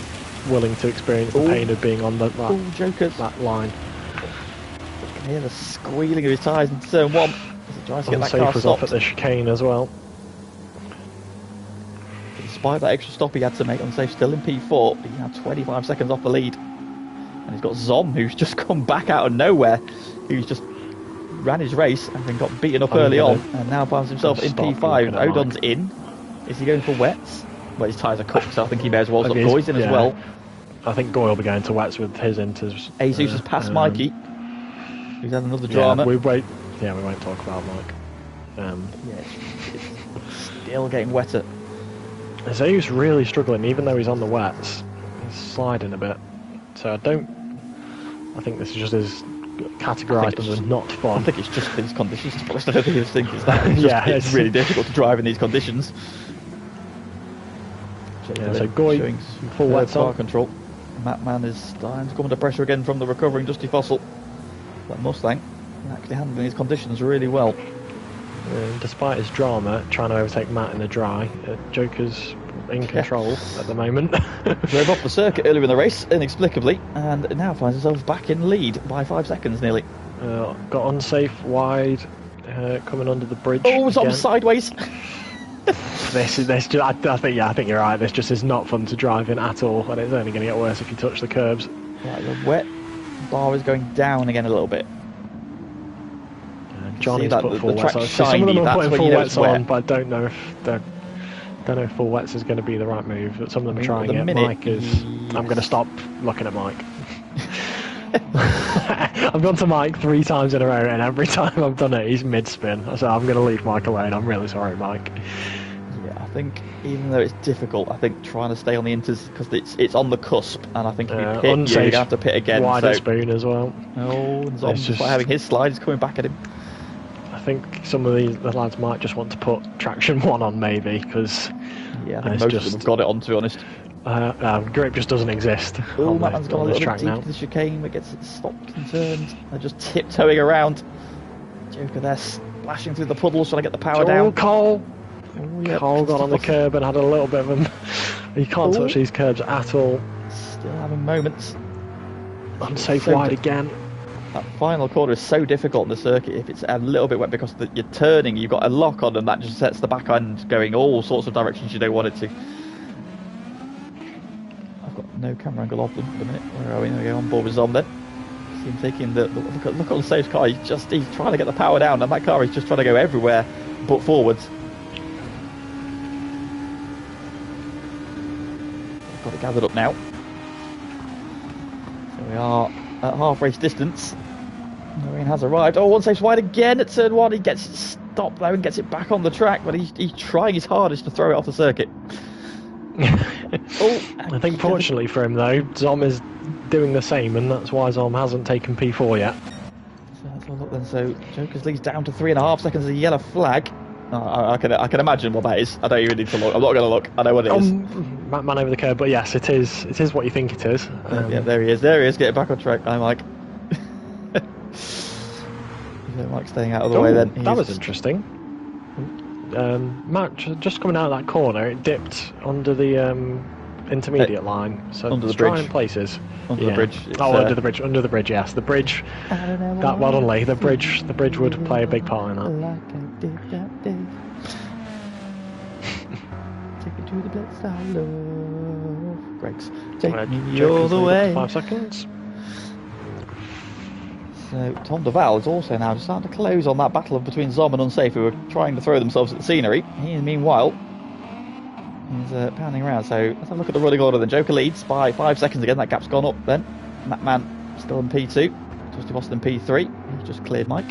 willing to experience the pain of being on that line. Yeah, the squealing of his tyres in turn 1. As he tries to get that car was stopped. off at the chicane as well. Despite that extra stop he had to make, Unsafe still in P4, but he had 25 seconds off the lead. And he's got Zom, who's just come back out of nowhere, who's just ran his race and then got beaten up early on, and now finds himself in P5. Odon's in. Is he going for wets? Well, his tyres are cooked, so I think he may as well stop. Goy's in as well. I think Goy will be going to wets with his inters. Jesus has passed Mikey. He's had another drama. We won't talk about Mike. It's still getting wetter. Zeus really struggling, even though he's on the wets. He's sliding a bit. So I think this is just as categorised as not fun. I think it's just these conditions. I don't think it's that. It's really difficult to drive in these conditions. So Goy full wet car control. Matman is starting to come under pressure again from the recovering Dusty Fossil. That Mustang actually handling his conditions really well. Despite his drama trying to overtake Matt in the dry, Joker's in control at the moment. Drove off the circuit earlier in the race inexplicably, and now finds himself back in lead by 5 seconds nearly. Got unsafe wide, coming under the bridge. Oh, it's on sideways. I think you're right. This just is not fun to drive in at all, and it's only going to get worse if you touch the curbs. Right, the wet bar is going down again a little bit. Johnny's put full wets on. Some of them are putting full wets on, but I don't know if full wets is going to be the right move. But some of them are trying it. Mike is. Yes. I'm going to stop looking at Mike. I've gone to Mike 3 times in a row, and every time I've done it, he's mid-spin. So I'm going to leave Mike alone. I'm really sorry, Mike. Yeah, I think even though it's difficult, I think trying to stay on the inters because it's on the cusp, and I think if you pit, you're going to have to pit again. Wider spoon as well. Oh, and Zom's just having his slide. He's coming back at him. I think some of the lads might just want to put traction 1 on, maybe, because yeah, I think most of them have got it on, to be honest. Grip just doesn't exist. Oh, that one's gone a little bit deep into the chicane, but gets it stopped and turned. They're just tiptoeing around. Joker there splashing through the puddles, trying to get the power down. Cole! Oh, yep. Cole got on the curb and had a little bit of him. He can't touch these curbs at all. Still having moments. Unsafe wide again. That final corner is so difficult in the circuit if it's a little bit wet because you're turning, you've got a lock on, and that just sets the back end going all sorts of directions you don't want it to. I've got no camera angle of them at the minute. Where are we? There we go, on board with Zom then. See him taking the look on Save's car. He's trying to get the power down, and that car is just trying to go everywhere but forwards. Got it gathered up now. So we are at half race distance. The rain has arrived. Oh, one safe wide again at turn 1. He gets it stopped though and gets it back on the track, but he's trying his hardest to throw it off the circuit. I think fortunately for him though, Zom is doing the same, and that's why Zom hasn't taken P4 yet. So let's have a look then. So Joker's leads down to 3.5 seconds of a yellow flag. I can imagine what that is. I don't even need to look. I'm not going to look. I know what it is. Man over the curb, but yes, it is. It is what you think it is. Yeah, there he is. There he is. Getting back on track. I'm like, you don't like staying out of the way. Then that was interesting. Matt just coming out of that corner, it dipped under the intermediate line, so under the dry bridge. In places. Under the bridge. Under the bridge. Under the bridge. Yes, the bridge. That well done, Lee. The bridge would play a big part in that. Like I did that day. Take me to the place I love. Greg's take me all the way. 5 seconds. So Tom Duval is also now just starting to close on that battle between Zom and Unsafe, who are trying to throw themselves at the scenery. He, meanwhile, is pounding around. So let's have a look at the running order then. Joker leads by 5 seconds again. That gap's gone up then. Matman still in P2. Justin Boston in P3. He's just cleared Mike.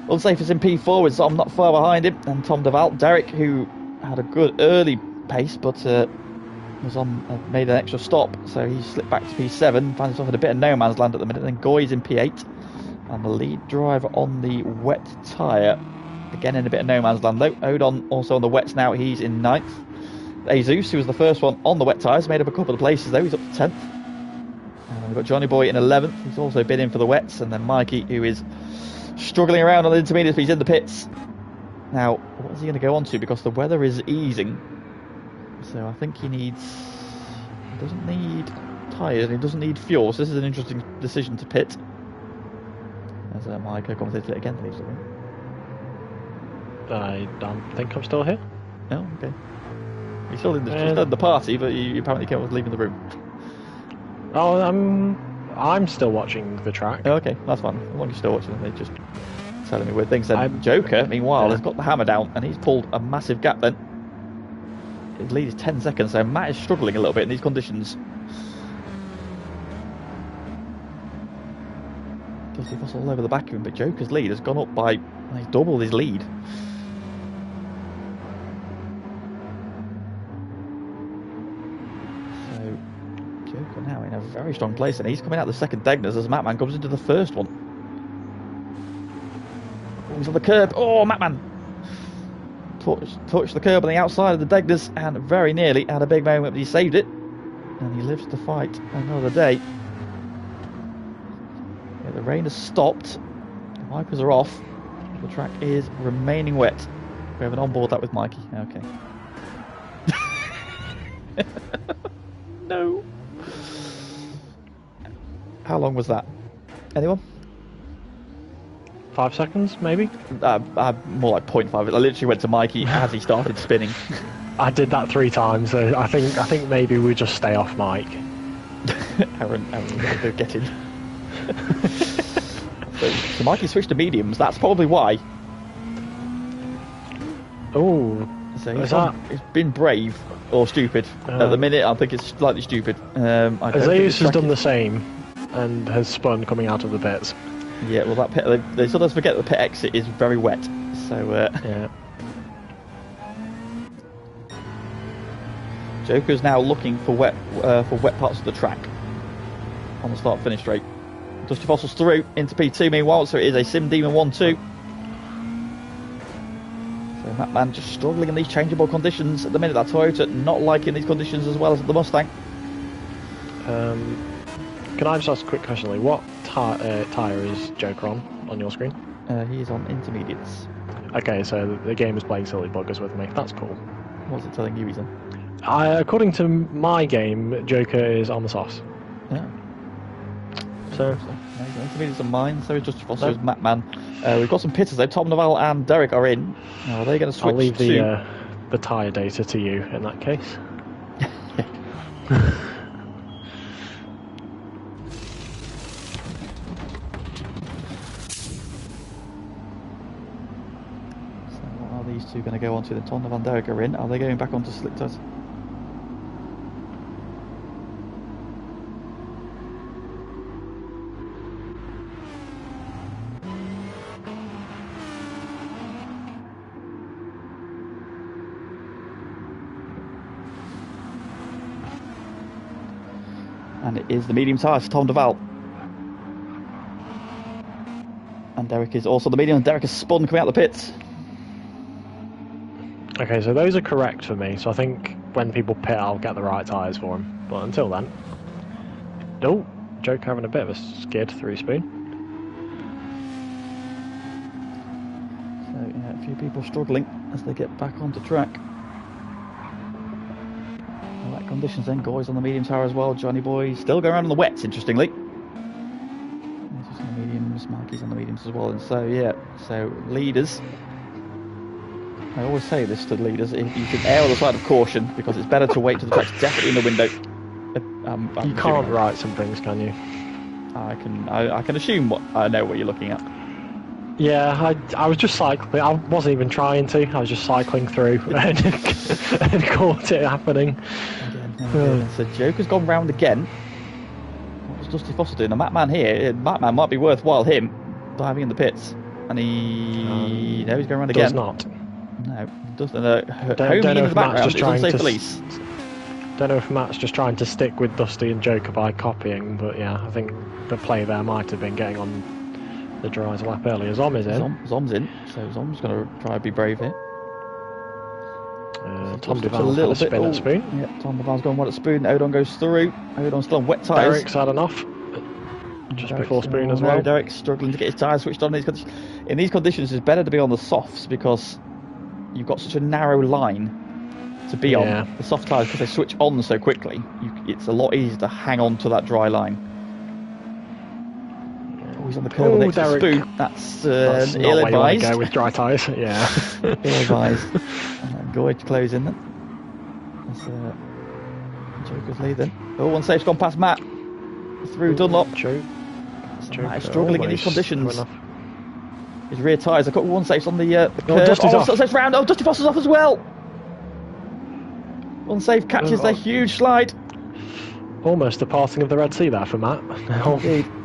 Unsafe is in P4 with Zom not far behind him. And Tom Duval. Derek, who had a good early pace, but was made an extra stop. So he slipped back to P7. Finds himself in a bit of no man's land at the minute. Then Goy's in P8. And the lead driver on the wet tyre, again in a bit of no man's land though. Odon also on the wets now, he's in 9th. Jesus, who was the first one on the wet tyres, made up a couple of places though, he's up to 10th. And we've got Johnny Boy in 11th, he's also been in for the wets. And then Mikey, who is struggling around on the intermediates, but he's in the pits. Now, what is he going to go on to? Because the weather is easing. So I think he doesn't need tyres and he doesn't need fuel. So this is an interesting decision to pit. As Mike commentated it again, leaves the room. I don't think I'm still here. Oh, okay. You're still in the party, but you apparently can't leaving the room. Oh, I'm still watching the track. Oh, okay, that's fine. As long as you're still watching, they're just telling me weird things. And Joker, meanwhile, has got the hammer down, and he's pulled a massive gap then. His lead is 10 seconds, so Matt is struggling a little bit in these conditions. Fuss all over the back of him, but Joker's lead has gone up by he's doubled his lead. So Joker now in a very strong place, and he's coming out the second Degners as Matman comes into the first one. Oh, he's on the curb. Oh, Matman touched the curb on the outside of the Degners and very nearly had a big moment, but he saved it, and he lives to fight another day. The rain has stopped, the wipers are off, the track is remaining wet. We have an onboard that with Mikey. Okay. No. How long was that? Anyone? 5 seconds, maybe? More like 0.5. I literally went to Mikey as he started spinning. I did that 3 times, so I think maybe we just stay off Mike. Aaron go get in. So Mikey switched to mediums. That's probably why. Oh, so he's been brave or stupid. At the minute, I think it's slightly stupid. Azeus has done the same and has spun coming out of the pits. Yeah, well, that pit, they sometimes forget the pit exit is very wet. So yeah. Joker's now looking for wet parts of the track on the start-finish straight. Dusty Fossil's through into P2 meanwhile, so it is a Sim Demon 1-2. So Matman just struggling in these changeable conditions at the minute. That Toyota not liking these conditions as well as the Mustang. Can I just ask a quick question, Lee? What tyre is Joker on your screen? He is on intermediates. Okay, so the game is playing silly buggers with me. That's cool. What's it telling you he's on? According to my game, Joker is on the sauce. Yeah. So intermediates are mine, so is Dusty Fossil, so is Matman. We've got some pitters though. Tom Naval and Derek are in. Now, are they going to switch? I'll leave the tyre data to you in that case. These two going to go on to the Tom Naval and Derek are in. Are they going back onto slick tires? And it is the medium tyres for Tom Duval. And Derek is also the medium, and Derek has spun coming out the pits. Okay, so those are correct for me, so I think when people pit I'll get the right tyres for them. But until then... Oh, Joker having a bit of a skid through spoon. So yeah, a few people struggling as they get back onto track. Wet conditions then, Goy's on the medium tower as well. Johnny Boy still going around on the wets, interestingly. He's just on the mediums, Marky's on the mediums as well. And so yeah, so leaders. I always say this to leaders: you should err on the side of caution because it's better to wait till the track's definitely in the window. You can't write some things, can you? I can assume I know what you're looking at. Yeah, I was just cycling. I wasn't even trying to. I was just cycling through and caught it happening. Again. So Joker's gone round again. What was Dusty Fossil doing? The Matman here. Matman might be worthwhile him diving in the pits, and he's going round again. Does not. No, doesn't. Don't know if Matt's just trying to. Police. Don't know if Matt's just trying to stick with Dusty and Joker by copying, but yeah, I think the play there might have been getting on the dries a lap earlier. Zom is in. Zom's in, so Zom's going to try to be brave here. Tom Duval's had a spin at spoon. Yeah, Tom Duval's gone one at spoon. Odon goes through. Odon's still on wet tyres. Derek's had enough. Just before spoon as well. Derek's struggling to get his tyres switched on. In these conditions, it's better to be on the softs because you've got such a narrow line to be on. The soft tyres, because they switch on so quickly, it's a lot easier to hang on to that dry line. Oh, he's on the curve next to spoon. That's not ill-advised. where you want to go with dry tyres. Yeah. Ill-advised. Goy to close in then. That's Joker's leading. Oh, one safe's gone past Matt. Through Dunlop. True. Matt is struggling in these conditions. His rear tyres, I've got one safe's on the curve. Dusty's off. Safe's round. Oh, Dusty Fossil's off as well. One safe catches the huge slide. Almost the passing of the Red Sea there for Matt.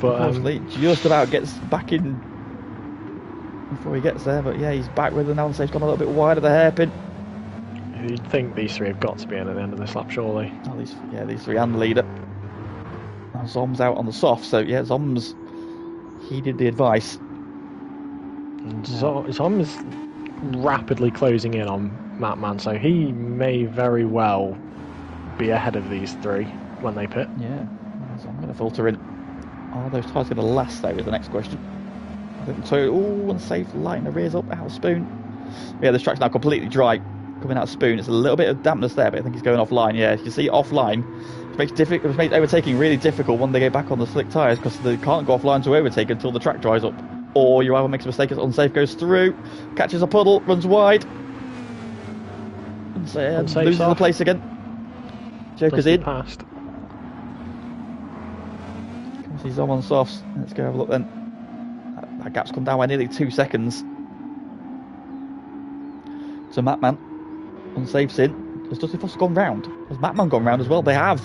But just about gets back in before he gets there. But yeah, he's back with the now. Safe's gone a little bit wide of the hairpin. You'd think these three have got to be in at the end of this lap, surely. Oh, these three and the leader. Now Zom's out on the soft, so yeah, Zom's heeded the advice. Zom is rapidly closing in on Matman, so he may very well be ahead of these three when they pit. Yeah, so I'm going to filter in. Are those tyres going to last though is the next question. I think so. Oh, unsafe, lighting the rears up, out of spoon. Yeah, this track's now completely dry. Coming out of spoon, it's a little bit of dampness there, but I think he's going offline. Yeah, you see offline. It makes overtaking really difficult when they go back on the slick tyres because they can't go offline to overtake until the track dries up. Or you either makes a mistake as unsafe goes through, catches a puddle, runs wide, and loses the place again. Joker's in. Past. Can see Zom on softs. Let's go have a look then. That gap's come down by nearly 2 seconds. So Matman, unsafe's in. Has Dusty Fossil gone round? Has Matman gone round as well? They have.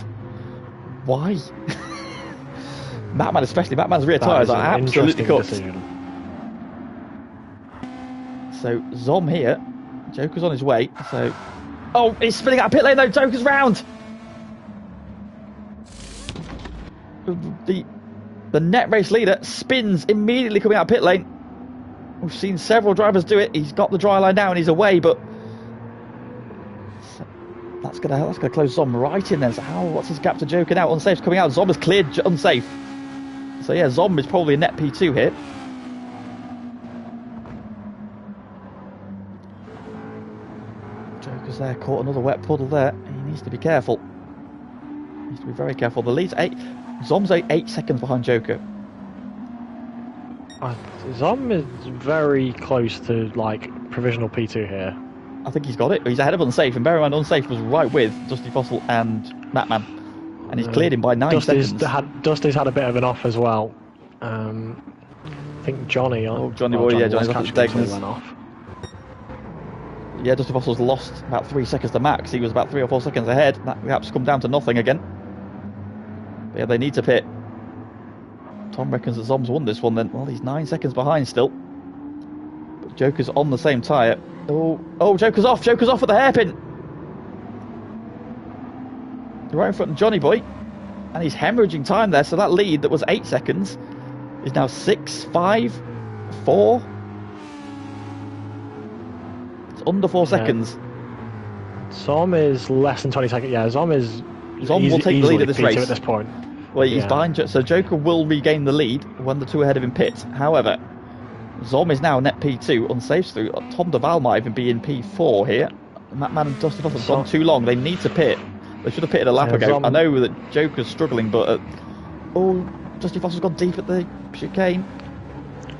Why? Matman, especially Matman's rear tyres are absolutely cooked. Decision. So Zom here, Joker's on his way. So Oh, he's spinning out of pit lane though. Joker's round. The net race leader spins immediately coming out of pit lane. We've seen several drivers do it. He's got the dry line now and he's away, but that's gonna close Zom right in there. So what's his gap to Joker now? Unsafe's coming out. Zom has cleared unsafe. So yeah, Zom is probably a net P2 here. Joker's there, caught another wet puddle there. He needs to be careful. He needs to be very careful. The lead's 8. Zom's 8 seconds behind Joker. Zom is very close to like provisional P2 here. I think he's got it. He's ahead of Unsafe, and bear in mind Unsafe was right with Dusty Fossil and Matman, and he's cleared him by 9 seconds. Dusty's had a bit of an off as well. I think Johnny. Johnny Boy, yeah, Johnny's off the went off. Yeah, Dusty Fossil's lost about 3 seconds to Max. He was about 3 or 4 seconds ahead. That gap's come down to nothing again. But yeah, they need to pit. Tom reckons that Zom's won this one then. Well, he's 9 seconds behind still. But Joker's on the same tyre. Oh, Joker's off at the hairpin. Right in front of Johnny Boy. And he's hemorrhaging time there. So that lead that was 8 seconds is now 6, 5, 4. It's under 4 seconds. Zom is less than 20 seconds. Yeah, Zom will take the lead at this race. At this point. Well, he's behind, so Joker will regain the lead when the two ahead of him pit. However, Zom is now net P2, Unsafe's through. Tom Duval might even be in P4 here. Matman and Dusty Foss have gone too long. They need to pit. They should have pitted a lap ago. I know that Joker's struggling, but Dusty Foss has gone deep at the chicane.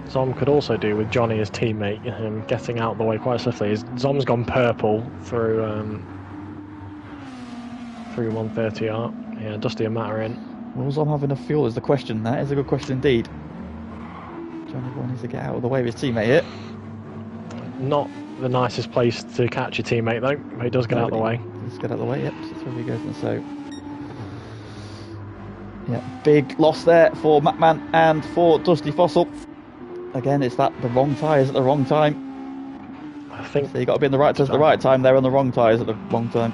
Zom could also do with Johnny as teammate, getting out of the way quite swiftly. Zom's gone purple through 130R. Yeah, Dusty and Matt are in. Will Zom have enough fuel is the question. That is a good question indeed. Johnny Boy needs to get out of the way of his teammate here. Not the nicest place to catch your teammate though, but he does get out of the way. Does get out of the way, yep. So that's where he goes. And so, yeah, big loss there for Matman and for Dusty Fossil. Again, it's the wrong tyres at the wrong time. I think so you got to be in the right tyres at the right time. They're on the wrong tyres at the wrong time.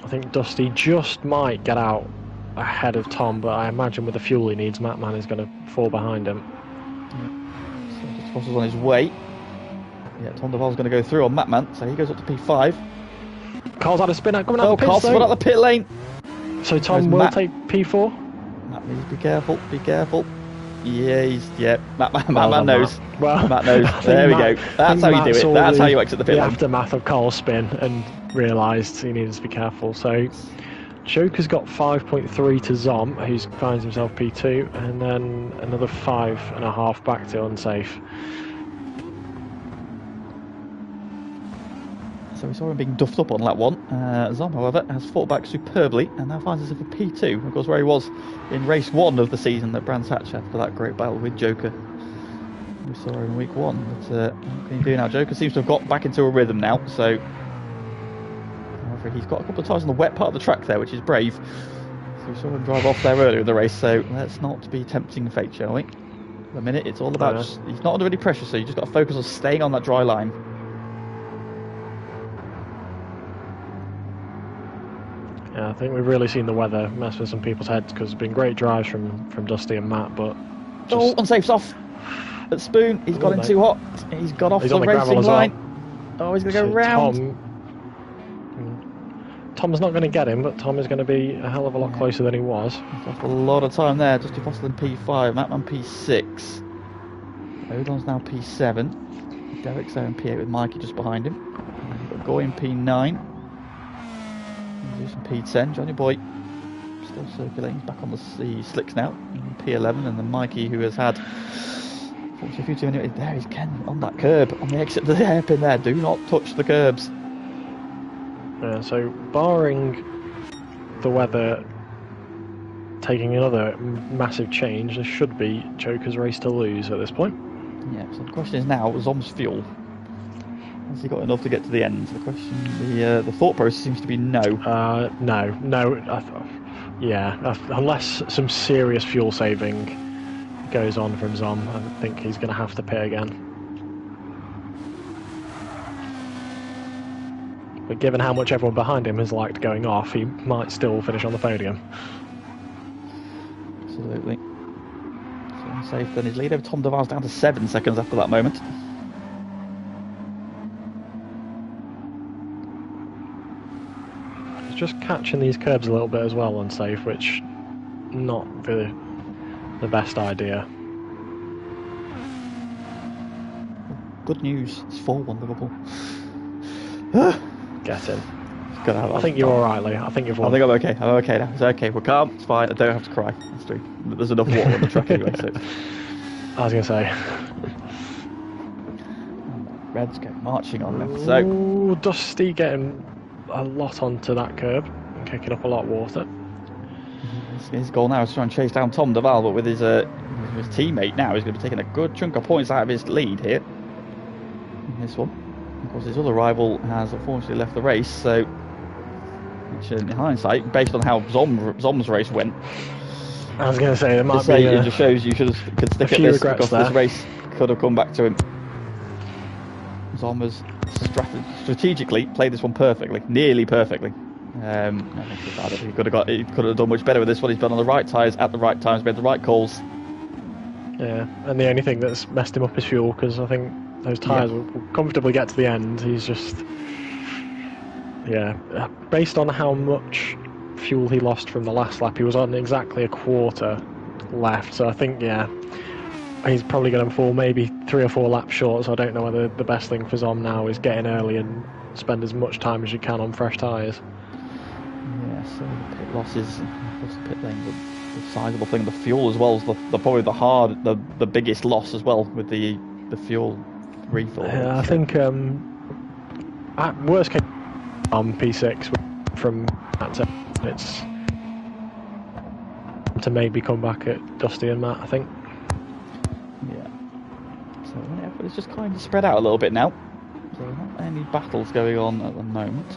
I think Dusty just might get out ahead of Tom, but I imagine with the fuel he needs, Matman is going to fall behind him. Yeah. So Dusty Fossil's on his way. Yeah, Tom Duval's going to go through on Matman, so he goes up to P5. Carl's had a spin out coming out the pit. Carl's spun out the pit lane. So Tom will take P4. Matt needs to be careful. Be careful. Yeah. Matt knows. Well, Matt knows. There we go. That's how you do it. That's how you exit the pit lane. The aftermath of Carl's spin and realised he needed to be careful. So Joker's got 5.3 to Zom, who finds himself P2, and then another 5.5 back to Unsafe. So we saw him being duffed up on lap 1. Zom, however, has fought back superbly and now finds himself a P2. Of course, where he was in race 1 of the season at Brands Hatch after that great battle with Joker. We saw him in week 1. But what can he do now? Joker seems to have got back into a rhythm now. So, however, he's got a couple of tyres on the wet part of the track there, which is brave. So we saw him drive off there earlier in the race. So let's not be tempting fate, shall we? At the minute, it's all about he's not under any pressure, so you just got to focus on staying on that dry line. Yeah, I think we've really seen the weather mess with some people's heads because there's been great drives from Dusty and Matt, but Unsafe's off at Spoon. He's got in too hot. He's got off the racing line. Well. He's going to go round. Tom's not going to get him, but Tom is going to be a hell of a lot closer than he was. He's lost a lot of time there. Dusty Fossil in P5, Matman P6. Odon's now P7. Derek's there in P8 with Mikey just behind him. You've got Goy in P9. Do some P10. Johnny Boy still circulating. He's back on the slicks now. P11, and then Mikey, who has had a few too many. There he's Ken on that curb on the exit of the hairpin. There, do not touch the curbs. Yeah, so barring the weather taking another massive change, there should be Joker's race to lose at this point. Yeah. So the question is now, Zom's fuel. Has he got enough to get to the end? The question, the thought process seems to be no. No. Unless some serious fuel saving goes on from Zom, I think he's going to have to pit again. But given how much everyone behind him has liked going off, he might still finish on the podium. Absolutely. So safe then. His lead over Tom Duval's down to 7 seconds after that moment. He's just catching these curbs a little bit as well unsafe, which not the best idea. Good news. It's 4-1 Liverpool. Get in. I think you're alright, Lee. I think you've won. I think I'm okay. I'm okay now. It's okay. We're calm. It's fine. I don't have to cry. That's true. There's enough water on the track anyway. So. I was going to say. Reds go marching on left. So. Ooh, Dusty getting a lot onto that curb and kicking up a lot of water. His goal now is to try and chase down Tom Duval, but with his teammate now, he's going to be taking a good chunk of points out of his lead here. In this one. Of course, his other rival has unfortunately left the race, so which in hindsight, based on how Zom's race went, I was going to say there might be it just shows you could stick at this because there. this race could have come back to him. Zom has strategically played this one perfectly, nearly perfectly. I think he could have done much better with this one. He's been on the right tyres at the right times, made the right calls. Yeah, and the only thing that's messed him up is fuel, because I think those tyres will comfortably get to the end. He's just, based on how much fuel he lost from the last lap, he was on exactly a quarter left, so I think, he's probably going to fall maybe 3 or 4 laps short, so I don't know whether the best thing for Zom now is get in early and spend as much time as you can on fresh tyres. Yeah, so the pit losses, of course the pit lane, the sizable thing, the fuel as well is probably the biggest loss as well with the fuel refill. Yeah, I think at worst case on P6 from that, it's to maybe come back at Dusty and Matt, I think. Yeah. So it's just kind of spread out a little bit now. So not any battles going on at the moment.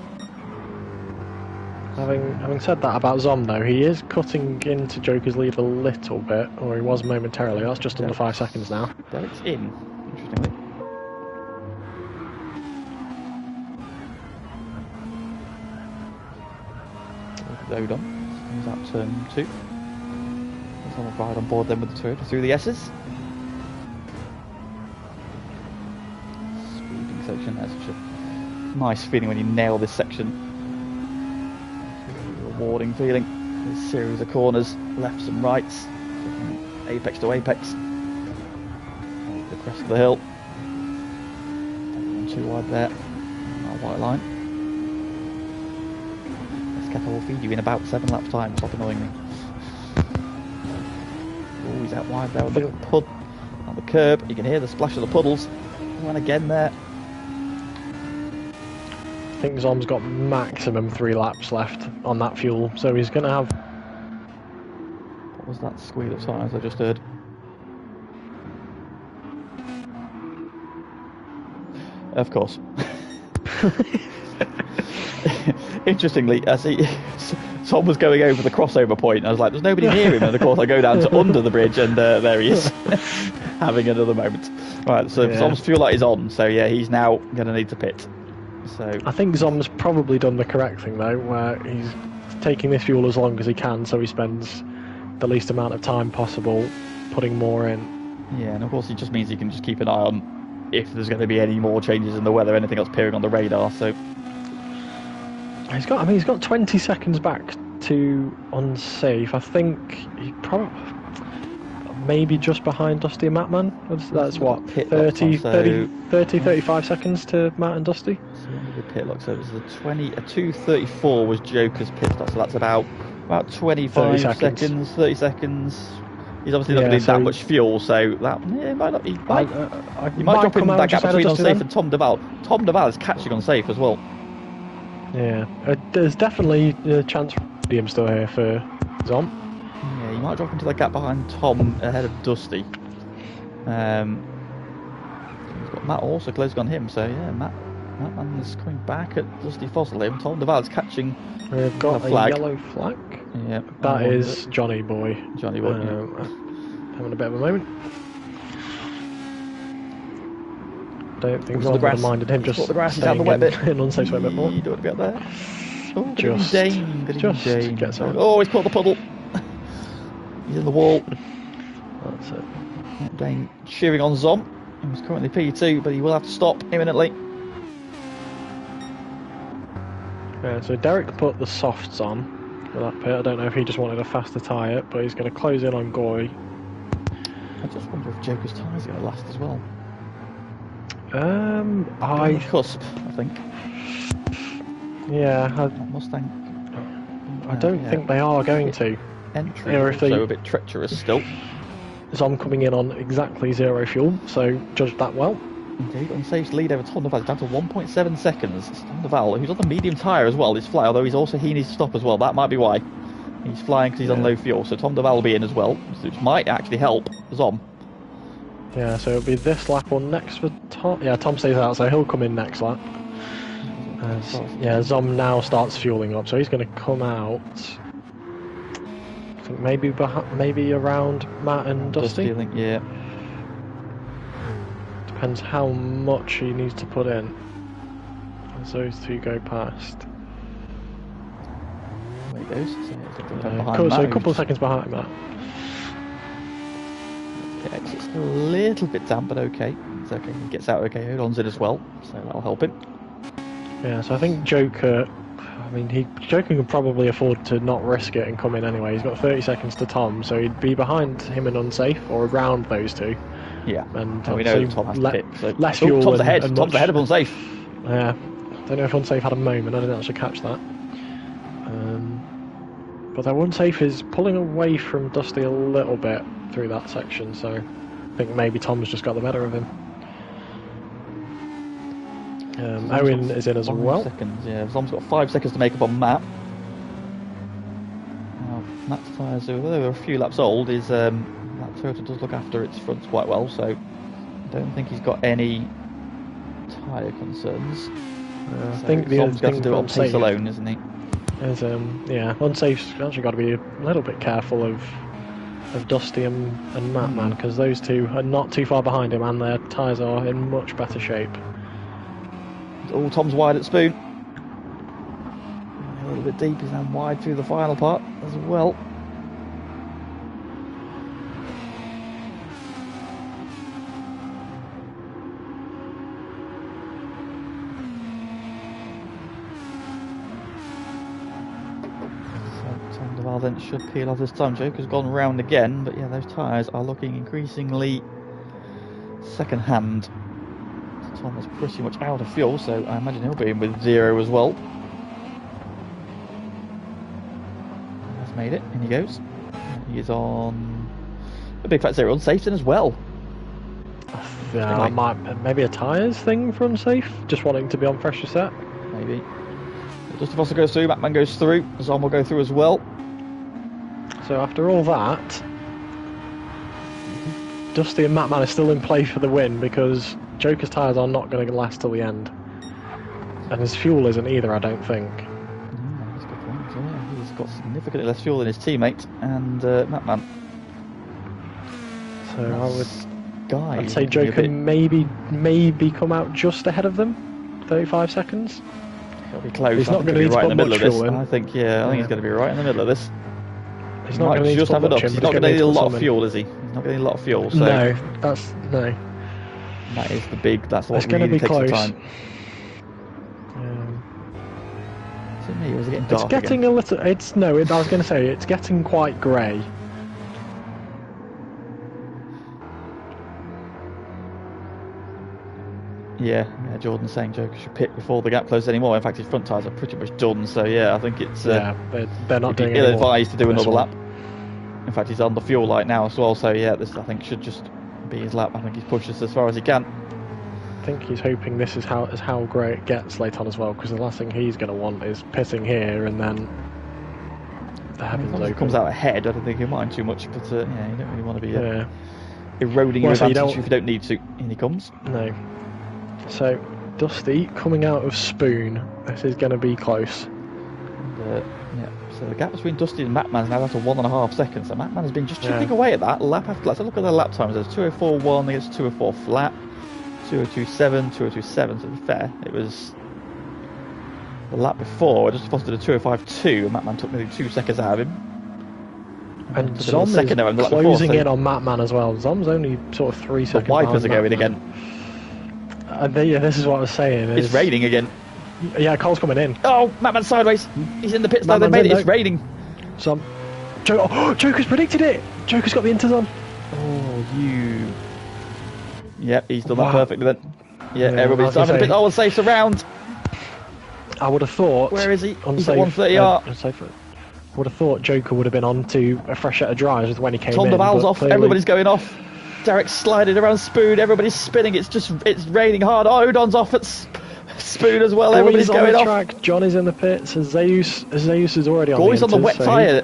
Having said that about Zom though, he is cutting into Joker's lead a little bit, or he was momentarily. That's just under 5 seconds now. Derek's in, interestingly. Odom comes out turn 2. He's on a ride on board then with the Toyota through the S's. Sweeping section, that's such a nice feeling when you nail this section. Rewarding feeling. There's a series of corners, lefts and rights, apex to apex. The crest of the hill. Too wide there. Our white line. Escapo will feed you in about 7 laps time. Stop annoying me. Oh, he's out wide there. A bit of a pud on the curb. You can hear the splash of the puddles. And again there. I think Zom's got maximum 3 laps left on that fuel, so he's going to have... What was that squeal of tyres I just heard? Of course. Interestingly, as Tom was going over the crossover point, I was like, there's nobody near him, and of course I go down to under the bridge, and there he is, having another moment. Right, so Tom's fuel light is on, so yeah, he's now going to need to pit. So I think Zom's probably done the correct thing though, where he's taking this fuel as long as he can, so he spends the least amount of time possible putting more in. Yeah, and of course it just means he can just keep an eye on if there's going to be any more changes in the weather, anything else appearing on the radar. So he's got 20 seconds back to unsafe. I think he probably maybe just behind Dusty and Mattman. That's what, 35 seconds to Matt and Dusty. So the pit lock, so it was a 2:34 was Joker's pit stop, so that's about 25 seconds, 30 seconds. He's obviously not going to need that much fuel, so that he might drop in that gap between unsafe and Tom Duval. Tom Duval is catching unsafe as well. Yeah, there's definitely a chance for him still here for Zom. Yeah, you might drop into that gap behind Tom ahead of Dusty. He's got Matt also closing on him, so yeah, Matt is coming back at Dusty Fossil. Tom Duval is catching. We've got a yellow flag. Yeah, that is Johnny Boy. Johnny Boy. Having a bit of a moment. don't think the Zom would grass. have minded him just The grass is staying down the wet bit. in unsafe sweat bit more. You don't want to be up there. Oh, bit of Just Dane, gets on. Oh, he's caught the puddle. He's in the wall. That's it. Dane cheering on Zom. He's currently P2, but he will have to stop imminently. Yeah, so Derek put the softs on for that pit. I don't know if he just wanted a faster tyre, but he's going to close in on Goy. I just wonder if Joker's tyres are going to last as well. On the cusp, I think. Yeah, Mustang. I don't think they are going to. Entry Or if they, so a bit treacherous still. Zom coming in on exactly 0 fuel, so judge that well. Indeed, unsafe lead over Tom Naval down to 1.7 seconds. Tom Naval, who's on the medium tyre as well, is fly, although he needs to stop as well. That might be why. He's flying because he's on low fuel, so Tom Naval will be in as well, which might actually help Zom. Yeah, so it'll be this lap or next for Tom. Yeah, Tom stays out, so he'll come in next lap. Yeah, Zom now starts fueling up, so he's going to come out. I think maybe around Matt and Dusty. I think, yeah. Depends how much he needs to put in as those two go past. There he goes. So a couple of seconds behind Matt. Yeah, it's a little bit damp, but okay. It's okay. He gets out okay. Hold on's in as well, so that'll help him. Yeah, so I think Joker. I mean, Joker can probably afford to not risk it and come in anyway. He's got 30 seconds to Tom, so he'd be behind him and Unsafe or around those two. Yeah, and we know Tom has to pit. So less fuel. Tom's ahead. Tom's ahead of Unsafe. Yeah, don't know if Unsafe had a moment. I didn't actually catch that. But that Unsafe is pulling away from Dusty a little bit through that section, so I think maybe Tom's just got the better of him. Owen is in as well. Seconds, yeah. Zom's got 5 seconds to make up on Matt. Now, Matt's tyres, although they're a few laps old, that Toyota does look after its fronts quite well, so I don't think he's got any tyre concerns. I think the Zom's got to do it on pace alone, isn't he? Yeah, Unsafe's actually got to be a little bit careful of Dusty and Matt, man, because those two are not too far behind him and their tyres are in much better shape. Oh, Tom's wide at Spoon. A little bit deep, he's now wide through the final part as well. Tom Duval then should peel off this time. Joker's gone round again, but yeah, those tyres are looking increasingly second hand. Tom is pretty much out of fuel, so I imagine he'll be in with 0 as well. Has made it, in he goes. He is on a big fat 0 unsafe in as well. Yeah, maybe a tyres thing for Unsafe, just wanting to be on fresher set. Maybe. Dusty Foster goes through, Batman goes through, Zom will go through as well. So after all that, Dusty and Matman are still in play for the win because Joker's tyres are not going to last till the end. And his fuel isn't either, I don't think. That's a good point. Yeah, he's got significantly less fuel than his teammate and Matman. So I'd say Joker maybe come out just ahead of them, 35 seconds. He'll be close. He's not going to be right in the middle of this. I think he's going to be right in the middle of this. He's not going to just have it up. He's not going to need a lot of fuel, is he? He's not going to need a lot of fuel. So no. That is the big. That's what really takes close. the time. Is it me, or is it getting dark? It's getting again? a little. I was going to say it's getting quite grey. Yeah, Jordan's saying Joker should pit before the gap closes anymore. In fact, his front tyres are pretty much done, so yeah, I think it's they're not doing it. Ill-advised to do another lap. In fact, he's on the fuel light now as well, so yeah, this I think should just be his lap. I think he's pushed this as far as he can. I think he's hoping this is how grey it gets late on as well, because the last thing he's going to want is pitting here and then the heavens open. If he comes out ahead, I don't think he'll mind too much, but you don't really want to be eroding your advantage if you don't need to. In he comes. No. So, Dusty coming out of Spoon. This is going to be close. So the gap between Dusty and Matman is now down to 1.5 seconds. So Matman has been just chipping away at that lap after lap. So look at the lap times. There's 2:04.1, there's 2:04 flat, 2027, 2027. To be fair, it was the lap before. I just fostered a 205.2, and Matman took nearly 2 seconds out of him. And Zom is closing in on Matman as well. Zom's only sort of 3 seconds. The wipers are going again. Yeah, this is what I was saying. It's raining again. Yeah, Cole's coming in. Oh, Matman's sideways. He's in the pits now. They made it. It's raining. Joker's predicted it. Joker's got the inters on. Oh, you. Yep, he's done that perfectly then. Yeah, everybody's diving a bit. Oh, unsafe around. I would have thought. Where is he? He's at 130R. I would have thought Joker would have been on to a fresh set of drives when he came in. Tom DeVal's off. Clearly... Everybody's going off. Derek's sliding around Spoon. Everybody's spinning. It's raining hard. Oh, Odon's off at Spoon as well. Everybody's going off. Track. John is in the pits. Zeus is already on. Goy's on the wet tyre,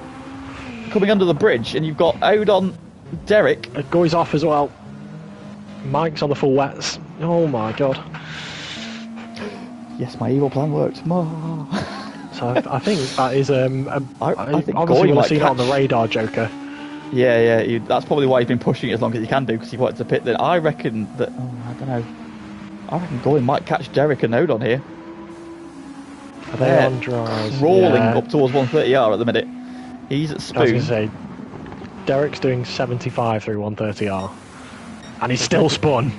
coming under the bridge, and you've got Odon, Derek. Goy's off as well. Mike's on the full wets. Oh my god. Yes, my evil plan worked. So I think that is I think obviously we'll see it on the radar, Joker. Yeah, that's probably why he's been pushing it as long as he can do, because he wanted to pit. Then I reckon that I don't know. I reckon Goy might catch Derek and Odon here. Are they on drives? Crawling up towards 130R at the minute. He's at Spoon. I was going to say, Derek's doing 75 through 130R, and he's still spun.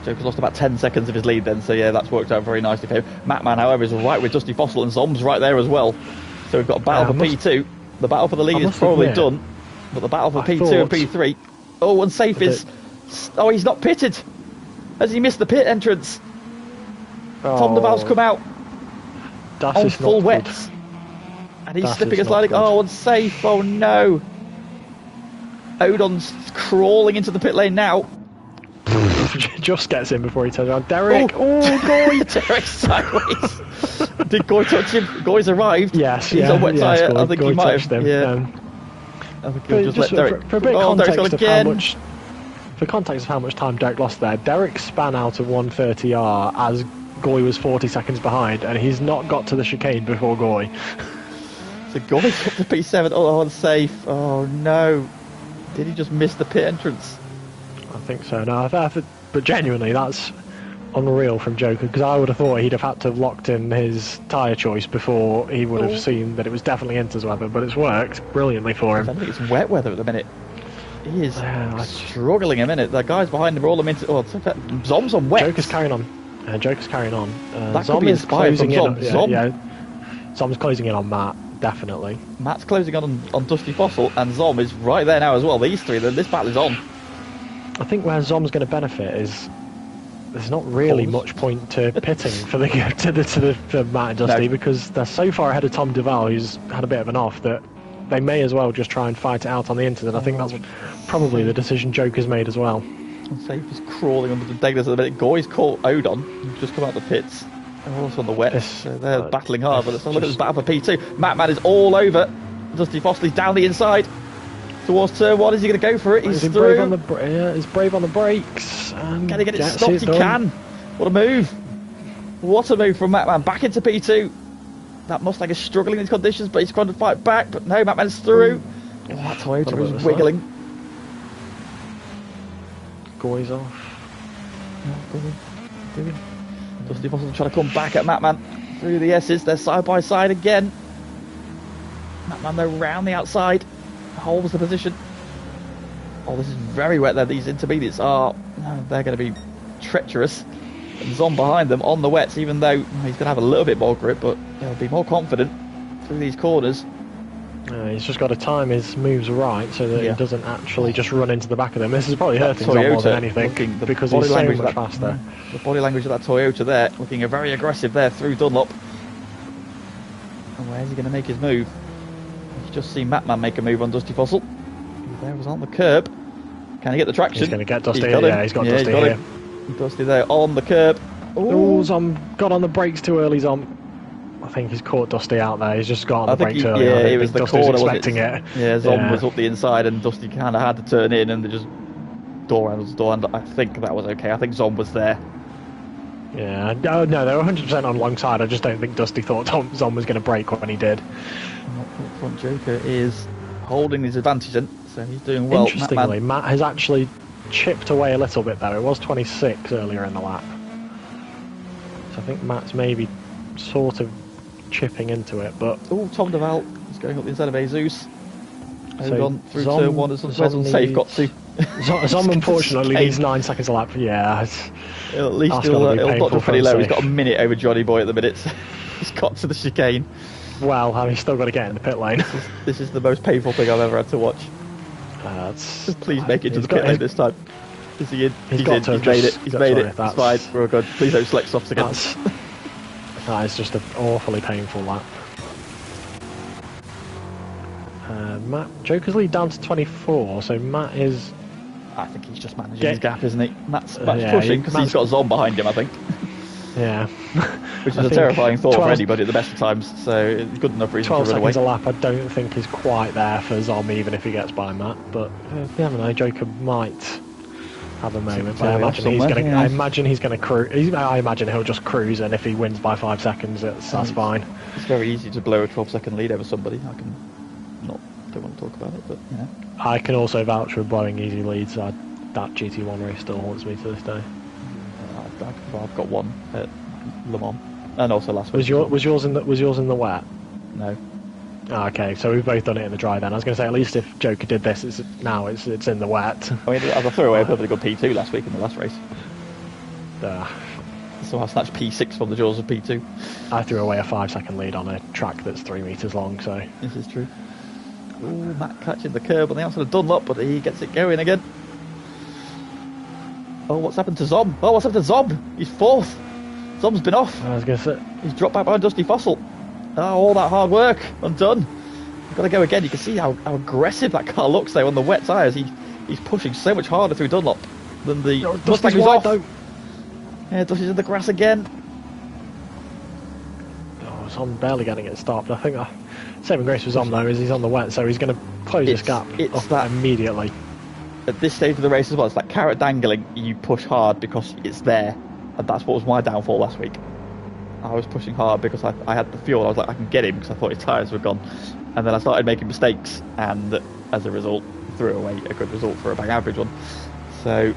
Joker's lost about 10 seconds of his lead then, so yeah, that's worked out very nicely for him. Matman, however, is right with Dusty Fossil, and Zom's right there as well. So we've got a battle for P2. The battle for the lead is probably done, but the battle for P2 and P3. Oh, unsafe is... Oh, he's not pitted. Has he missed the pit entrance? Tom DeVal's come out on full wets. And he's slipping and sliding. Oh, unsafe. Oh, no. Odon's crawling into the pit lane now. Just gets in before he turns around. Derek! Oh, Goy! Derek's sideways. Did Goy touch him? Goy's arrived. Yes, he's on wet tyre. I think Goy he might have. Him. Yeah. I think he'll just let Derek. For a bit of context of how much... For context of how much time Derek lost there, Derek span out of 130R as Goy was 40 seconds behind, and he's not got to the chicane before Goy. So Goy's up to P7. Oh, unsafe. Oh, no. Did he just miss the pit entrance? I think so. No, but genuinely, that's unreal from Joker, because I would have thought he'd have had to have locked in his tyre choice before he would have seen that it was definitely Inter's weather, but it's worked brilliantly for him. I think it's wet weather at the minute. He is struggling a minute. The guys behind him are all into... Oh, Zom's on wet. Joker's carrying on. Joker's carrying on. That could be inspired from Zom. Zom's closing in on Matt, definitely. Matt's closing on Dusty Fossil, and Zom is right there now as well. These three, this battle is on. I think where Zom's going to benefit is there's not really much point to pitting for Matt and Dusty, because they're so far ahead of Tom DeVal, who's had a bit of an off, that they may as well just try and fight it out on the internet. I think that's probably the decision Joker's made as well. Safe is crawling under the daggers at the minute. Goy's caught Odon, who's just come out of the pits. They're also on the wet. So they're battling hard, but let's have a look at this battle for P2. Matman is all over. Dusty Fossley's down the inside towards turn 1. Is he going to go for it? He's through. He's brave on the brakes. Can he get it stopped? He can. What a move. What a move from Matman. Back into P2. That Mustang is struggling in these conditions, but he's trying to fight back. But no, Matman's through. Oh, that Toyota was wiggling. Goy's off. Dusty Fossil trying to come back at Matman through the S's. They're side by side again. Matman though round the outside, holds the position. Oh, this is very wet there. These intermediates are, they're going to be treacherous. And Zom behind them on the wets, even though he's going to have a little bit more grip, but he'll be more confident through these corners. He's just got to time his moves right so that he doesn't actually just run into the back of them. This is probably hurting Zom more than anything, because he's so much faster. The body language of that Toyota there, looking very aggressive there through Dunlop. And where's he going to make his move? You've just seen Matman make a move on Dusty Fossil. There was on the curb. Can he get the traction? He's going to get Dusty here. Yeah, he's got Dusty here. Dusty there on the curb. Oh, Zom got on the brakes too early, Zom. I think he's caught Dusty out there. He's just got on the brakes early. Yeah, it was the Dusty's corner, expecting it. Yeah, Zom was up the inside and Dusty kind of had to turn in, and they just door handles door, and I think that was okay. I think Zom was there. Yeah, no, they were 100% on alongside. I just don't think Dusty thought Zom was going to brake when he did. Front Joker is holding his advantage in, so he's doing well. Interestingly, Matt has actually chipped away a little bit though. It was 26 earlier in the lap. So I think Matt's maybe sort of chipping into it, but... Oh, Tom Duval is going up the inside of Jesus. So Gone through Zom- turn 1, where's unsafe got to? Zom unfortunately needs 9 seconds a lap. Yeah, At least that's he'll gotta be not painful drop for any him, low. so- He's got a minute over Johnny Boy at the minute. He's got to the chicane. well, I mean, he's still got to get in the pit lane. This is the most painful thing I've ever had to watch. Please make it to the pit lane this time. Is he in? He's He's got in. to He's have made just- it. He's sorry, made it. It's that's- fine. We're all good. Please don't select softs again. That is just an awfully painful lap. Matt, Joker's lead down to 24, so Matt is... I think he's just managing his gap, isn't he? Matt's yeah, pushing because he's Matt's- got Zom behind him, I think. Yeah. Which is I a think terrifying thought 12 for anybody at the best of times, so it's good enough reason 12 to run away. seconds a lap I don't think is quite there for Zom, even if he gets by Matt, but you never know, Joker might have a moment, but I imagine he's going to cruise. I imagine he'll just cruise, and if he wins by 5 seconds, that's fine. It's very easy to blow a 12-second lead over somebody. Don't want to talk about it, but yeah. I can also vouch for blowing easy leads. That GT1 race still haunts me to this day. I've got one at Le Mans, and also last week. Was yours in the wet? No. Oh, okay, so we've both done it in the dry then. I was going to say, at least if Joker did this, it's in the wet. I mean, I threw away a perfectly good P2 last week in the last race. So I snatched P6 from the jaws of P2. I threw away a 5-second lead on a track that's 3 metres long, so... This is true. Ooh, Matt catching the curb on the outside of Dunlop, but he gets it going again. Oh, what's happened to Zom? Oh, what's happened to Zom? He's 4th. Zom's been off. I was going to say... He's dropped back behind Dusty Fossil. Oh, all that hard work, undone. You've got to go again. You can see how aggressive that car looks there on the wet tyres. He's pushing so much harder through Dunlop than the Mustang who's off. Though. Yeah, Dusty's in the grass again. Oh, Zom barely getting it stopped. I think saving grace for Zom though is he's on the wet, so he's going to close this gap immediately. At this stage of the race as well, it's like carrot dangling. You push hard because it's there, and that's what was my downfall last week. I was pushing hard because I had the fuel. I was like, I can get him because I thought his tyres were gone, and then I started making mistakes, and as a result, threw away a good result for a bang average one. So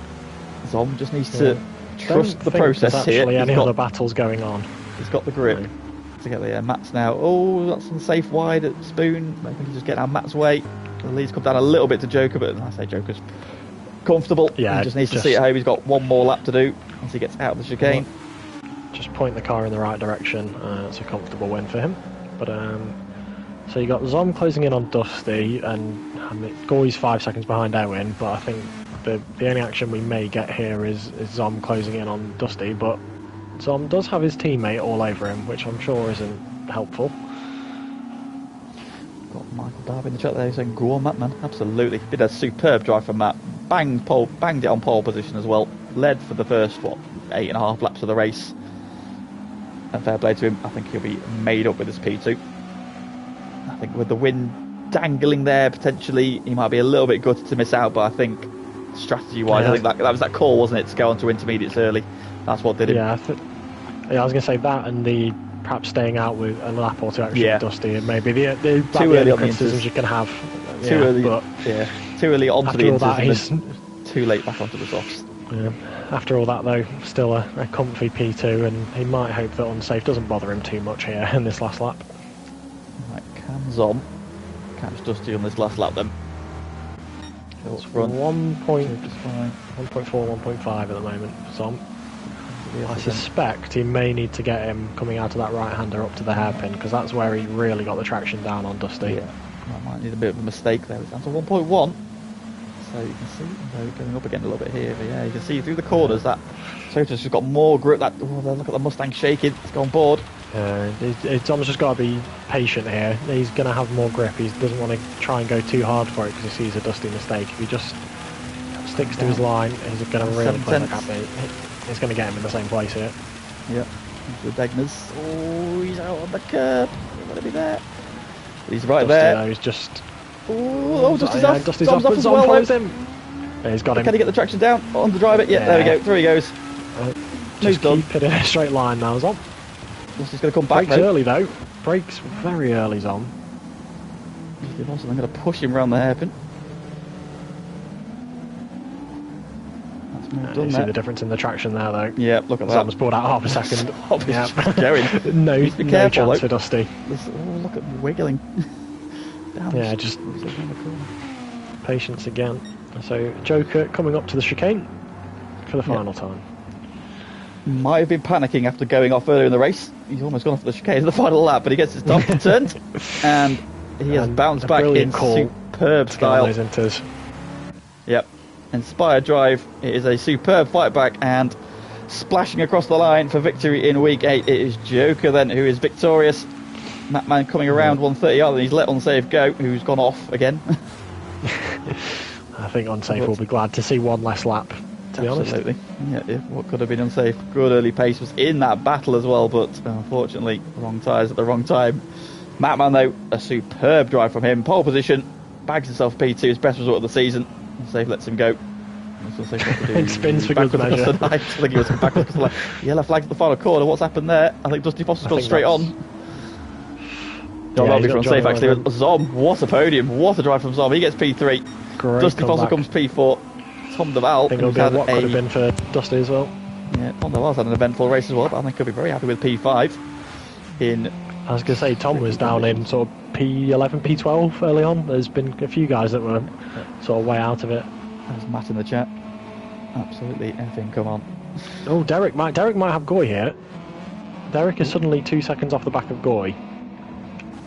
Zom just needs to trust the process there's here. Actually, any other battles going on? He's got the grip to get there. Matt's now. Oh, that's unsafe wide at Spoon. I think he's just getting out Matt's way. The lead's come down a little bit to Joker, but I say Joker's comfortable. Yeah, he just needs to see it home. He's got one more lap to do once he gets out of the chicane. Just point the car in the right direction. It's a comfortable win for him. But so you got Zom closing in on Dusty, and I mean, Goy's 5 seconds behind Owen. But I think the only action we may get here is Zom closing in on Dusty. But Zom does have his teammate all over him, which I'm sure isn't helpful. Got Michael Darby in the chat there saying, "Go on, Matt, man." Absolutely, did a superb drive from Matt. Banged it on pole position as well. Led for the first 8.5 laps of the race. And fair play to him. I think he'll be made up with his P2. I think with the wind dangling there, potentially he might be a little bit gutted to miss out. But I think strategy-wise, I think that was that call, wasn't it, to go on to intermediates early? That's what did it. Yeah, I was going to say that, and the perhaps staying out with a lap or two extra with Dusty, and maybe the too early on criticisms you can have. Too early, too early onto the that, too late back onto the softs. Yeah. After all that, though, still a comfy P2, and he might hope that unsafe doesn't bother him too much here in this last lap. Right, Cam's on. Cam's Dusty on this last lap then. It's 1.4, 1.5 at the moment. So I suspect he may need to get him coming out of that right-hander up to the hairpin, because that's where he really got the traction down on Dusty. Yeah, that might need a bit of a mistake there. It's down to 1.1. So you can see going up again a little bit here, but yeah, you can see through the corners that Soto's just got more grip. Look at the Mustang shaking. It's gone board. Tom's just got to be patient here. He's going to have more grip. He doesn't want to try and go too hard for it because he sees a Dusty mistake. If he just sticks to his line, he's going to really play the gap. He's going to get him in the same place here. Yep. The Degners. Oh, he's out on the curb. He's going to be there. He's right there. Though, he's just. Oh, Dusty's off. Dusty's off as well. Him. Yeah, he's got him. Can he get the traction down on the drive it? Yeah, there we go. Through he goes. Just keep it in a straight line now, Zom. Dusty's going to come back. Brakes early though. Brakes very early, Zom. I'm going to push him around the hairpin. You see the difference in the traction there, though. Yeah, look at that. Zom's pulled out half a second. Yeah, going. no careful, chance for Dusty. Look at wiggling. Yeah, just patience again. So Joker coming up to the chicane for the final time. Might have been panicking after going off earlier in the race. He's almost gone for the chicane in the final lap, but he gets his top turned, and he has bounced back in superb style. Yep, inspired drive. It is a superb fight back and splashing across the line for victory in week 8. It is Joker then who is victorious. Matman coming around 130 yard, and he's let Unsafe go, who's gone off again. I think Unsafe will be glad to see one less lap, to be honest. Absolutely. Yeah, what could have been Unsafe. Good early pace, was in that battle as well, but unfortunately, wrong tyres at the wrong time. Matman, though, a superb drive from him. Pole position, bags himself P2, his best result of the season. Unsafe lets him go. It spins for good measure. I think he was back to the yellow flag at the final corner. What's happened there? I think Dusty Foster's gone straight on. That'll be from Unsafe, actually. Zom, what a podium. What a drive from Zom. He gets P3. Great Dusty Foster comes P4. Tom Deval. I think it'll be what could have been for Dusty as well. Yeah, Tom Deval's had an eventful race as well, but I think he'll be very happy with P5. I was going to say, Tom was down in sort of P11, P12 early on. There's been a few guys that were sort of way out of it. There's Matt in the chat. Absolutely everything, come on. Oh, Derek might have Goy here. Derek is suddenly 2 seconds off the back of Goy.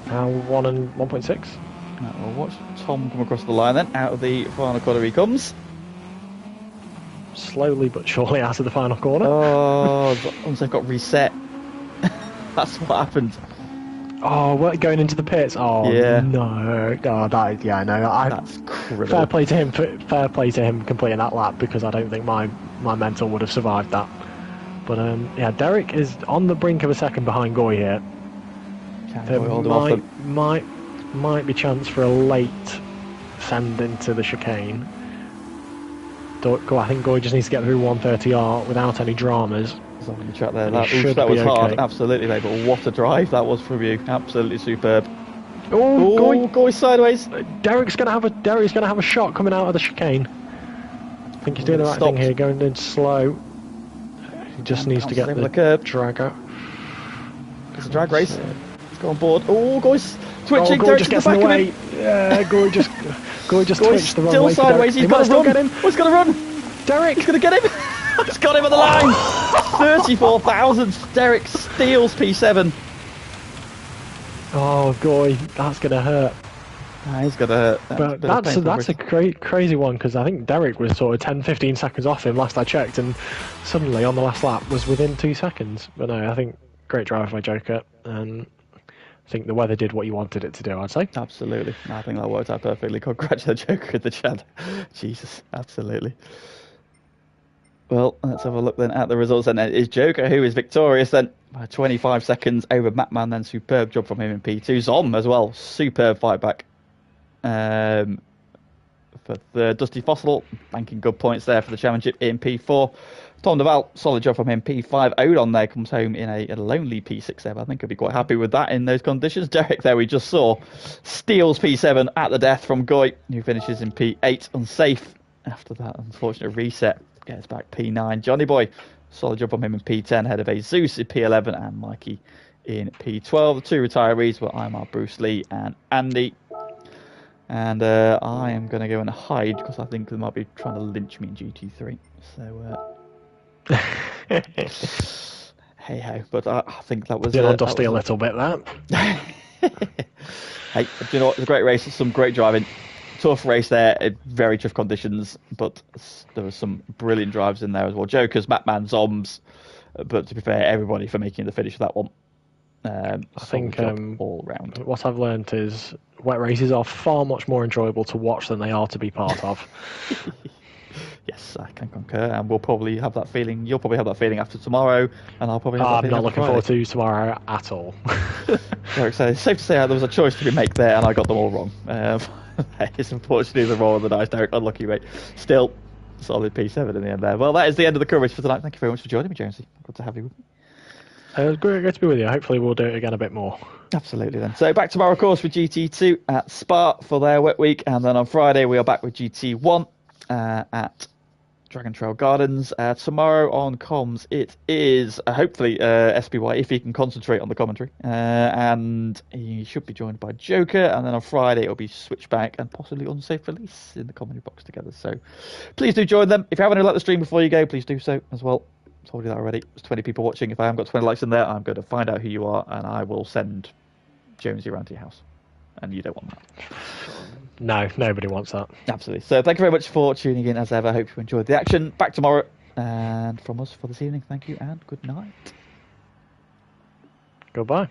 Now 1 and 1.6. We'll watch Tom come across the line then. Out of the final corner he comes. Slowly but surely out of the final corner. Oh, Unsafe got reset. That's what happened. Oh, what, going into the pits? Oh, yeah. No. Oh, that's criminal. Fair play to him completing that lap, because I don't think my mental would have survived that. But yeah, Derek is on the brink of a second behind Goy here. There might be chance for a late send into the chicane. I think Goy just needs to get through 130R without any dramas. On the track there. That was hard, absolutely, mate. But what a drive that was from you! Absolutely superb. Oh, Goy sideways. Derek's gonna have a shot coming out of the chicane. I think he's doing the right thing here, going in slow. He just needs to get the curb. drag out. It's a drag race. Let's go on board. Oh, Goy's twitching. Goy just gets in the way. Yeah, Goy just twitched the wrong way. Still sideways. He's got to run. Get him. Oh, he's got to run. Derek, he's going to get him. He's got him on the line. 34,000. Derek steals P7. Oh, Goy, that's going to hurt. He's going to hurt. But that's a crazy one, because I think Derek was sort of 10-15 seconds off him last I checked, and suddenly on the last lap was within 2 seconds. But no, I think great drive by Joker, and I think the weather did what you wanted it to do, I'd say. Absolutely. I think that worked out perfectly. Congratulate Joker in the chat. Jesus, absolutely. Well, let's have a look then at the results. Then it is Joker who is victorious then by 25 seconds over Matman. Then superb job from him in P2. Zom as well, superb fight back for the Dusty Fossil, banking good points there for the championship in P4. Tom Deval, solid job from him. P5. Odon there comes home in a lonely P6 there, but I think he'll be quite happy with that in those conditions. Derek there, we just saw, steals P7 at the death from Goy, who finishes in P8. Unsafe after that unfortunate reset. Gets back P9. Johnny Boy, solid job from him in P10, ahead of a Zeus in P11 and Mikey in P12. The two retirees were Imar, Bruce Lee and Andy. And I am going to go and hide because I think they might be trying to lynch me in GT3. So, hey ho. But I think that was... Did on Dusty a little bit, that. Hey, do you know what? It was a great race. Some great driving. Tough race there, very tough conditions, but there were some brilliant drives in there as well. Jokers, Matman, Zoms, but to be fair, everybody for making the finish of that one. I think all round. What I've learned is wet races are far much more enjoyable to watch than they are to be part of. Yes, I can concur, and we'll probably have that feeling. You'll probably have that feeling after tomorrow, and I'll probably have that feeling. I'm not looking forward to tomorrow at all. Derek said, it's safe to say there was a choice to be made there, and I got them all wrong. It's unfortunately the roll of the dice, Derek. Unlucky, mate. Still, solid P7 in the end there. Well, that is the end of the coverage for tonight. Thank you very much for joining me, Jonesy. Good to have you with me. It was great to be with you. Hopefully we'll do it again a bit more. Absolutely then. So back tomorrow, of course, with GT2 at Spa for their wet week, and then on Friday we are back with GT1 at Dragon Trail Gardens. Tomorrow on comms, it is hopefully SPY if he can concentrate on the commentary, and he should be joined by Joker. And then on Friday it'll be Switchback and possibly Unsafe Release in the commentary box together. So please do join them. If you haven't liked the stream before you go, please do so as well. I told you that already. There's 20 people watching. If I haven't got 20 likes in there, I'm going to find out who you are and I will send Jonesy around to your house. And you don't want that. No, nobody wants that. Absolutely. So thank you very much for tuning in as ever. Hope you enjoyed the action. Back tomorrow. And from us for this evening, thank you and good night. Goodbye.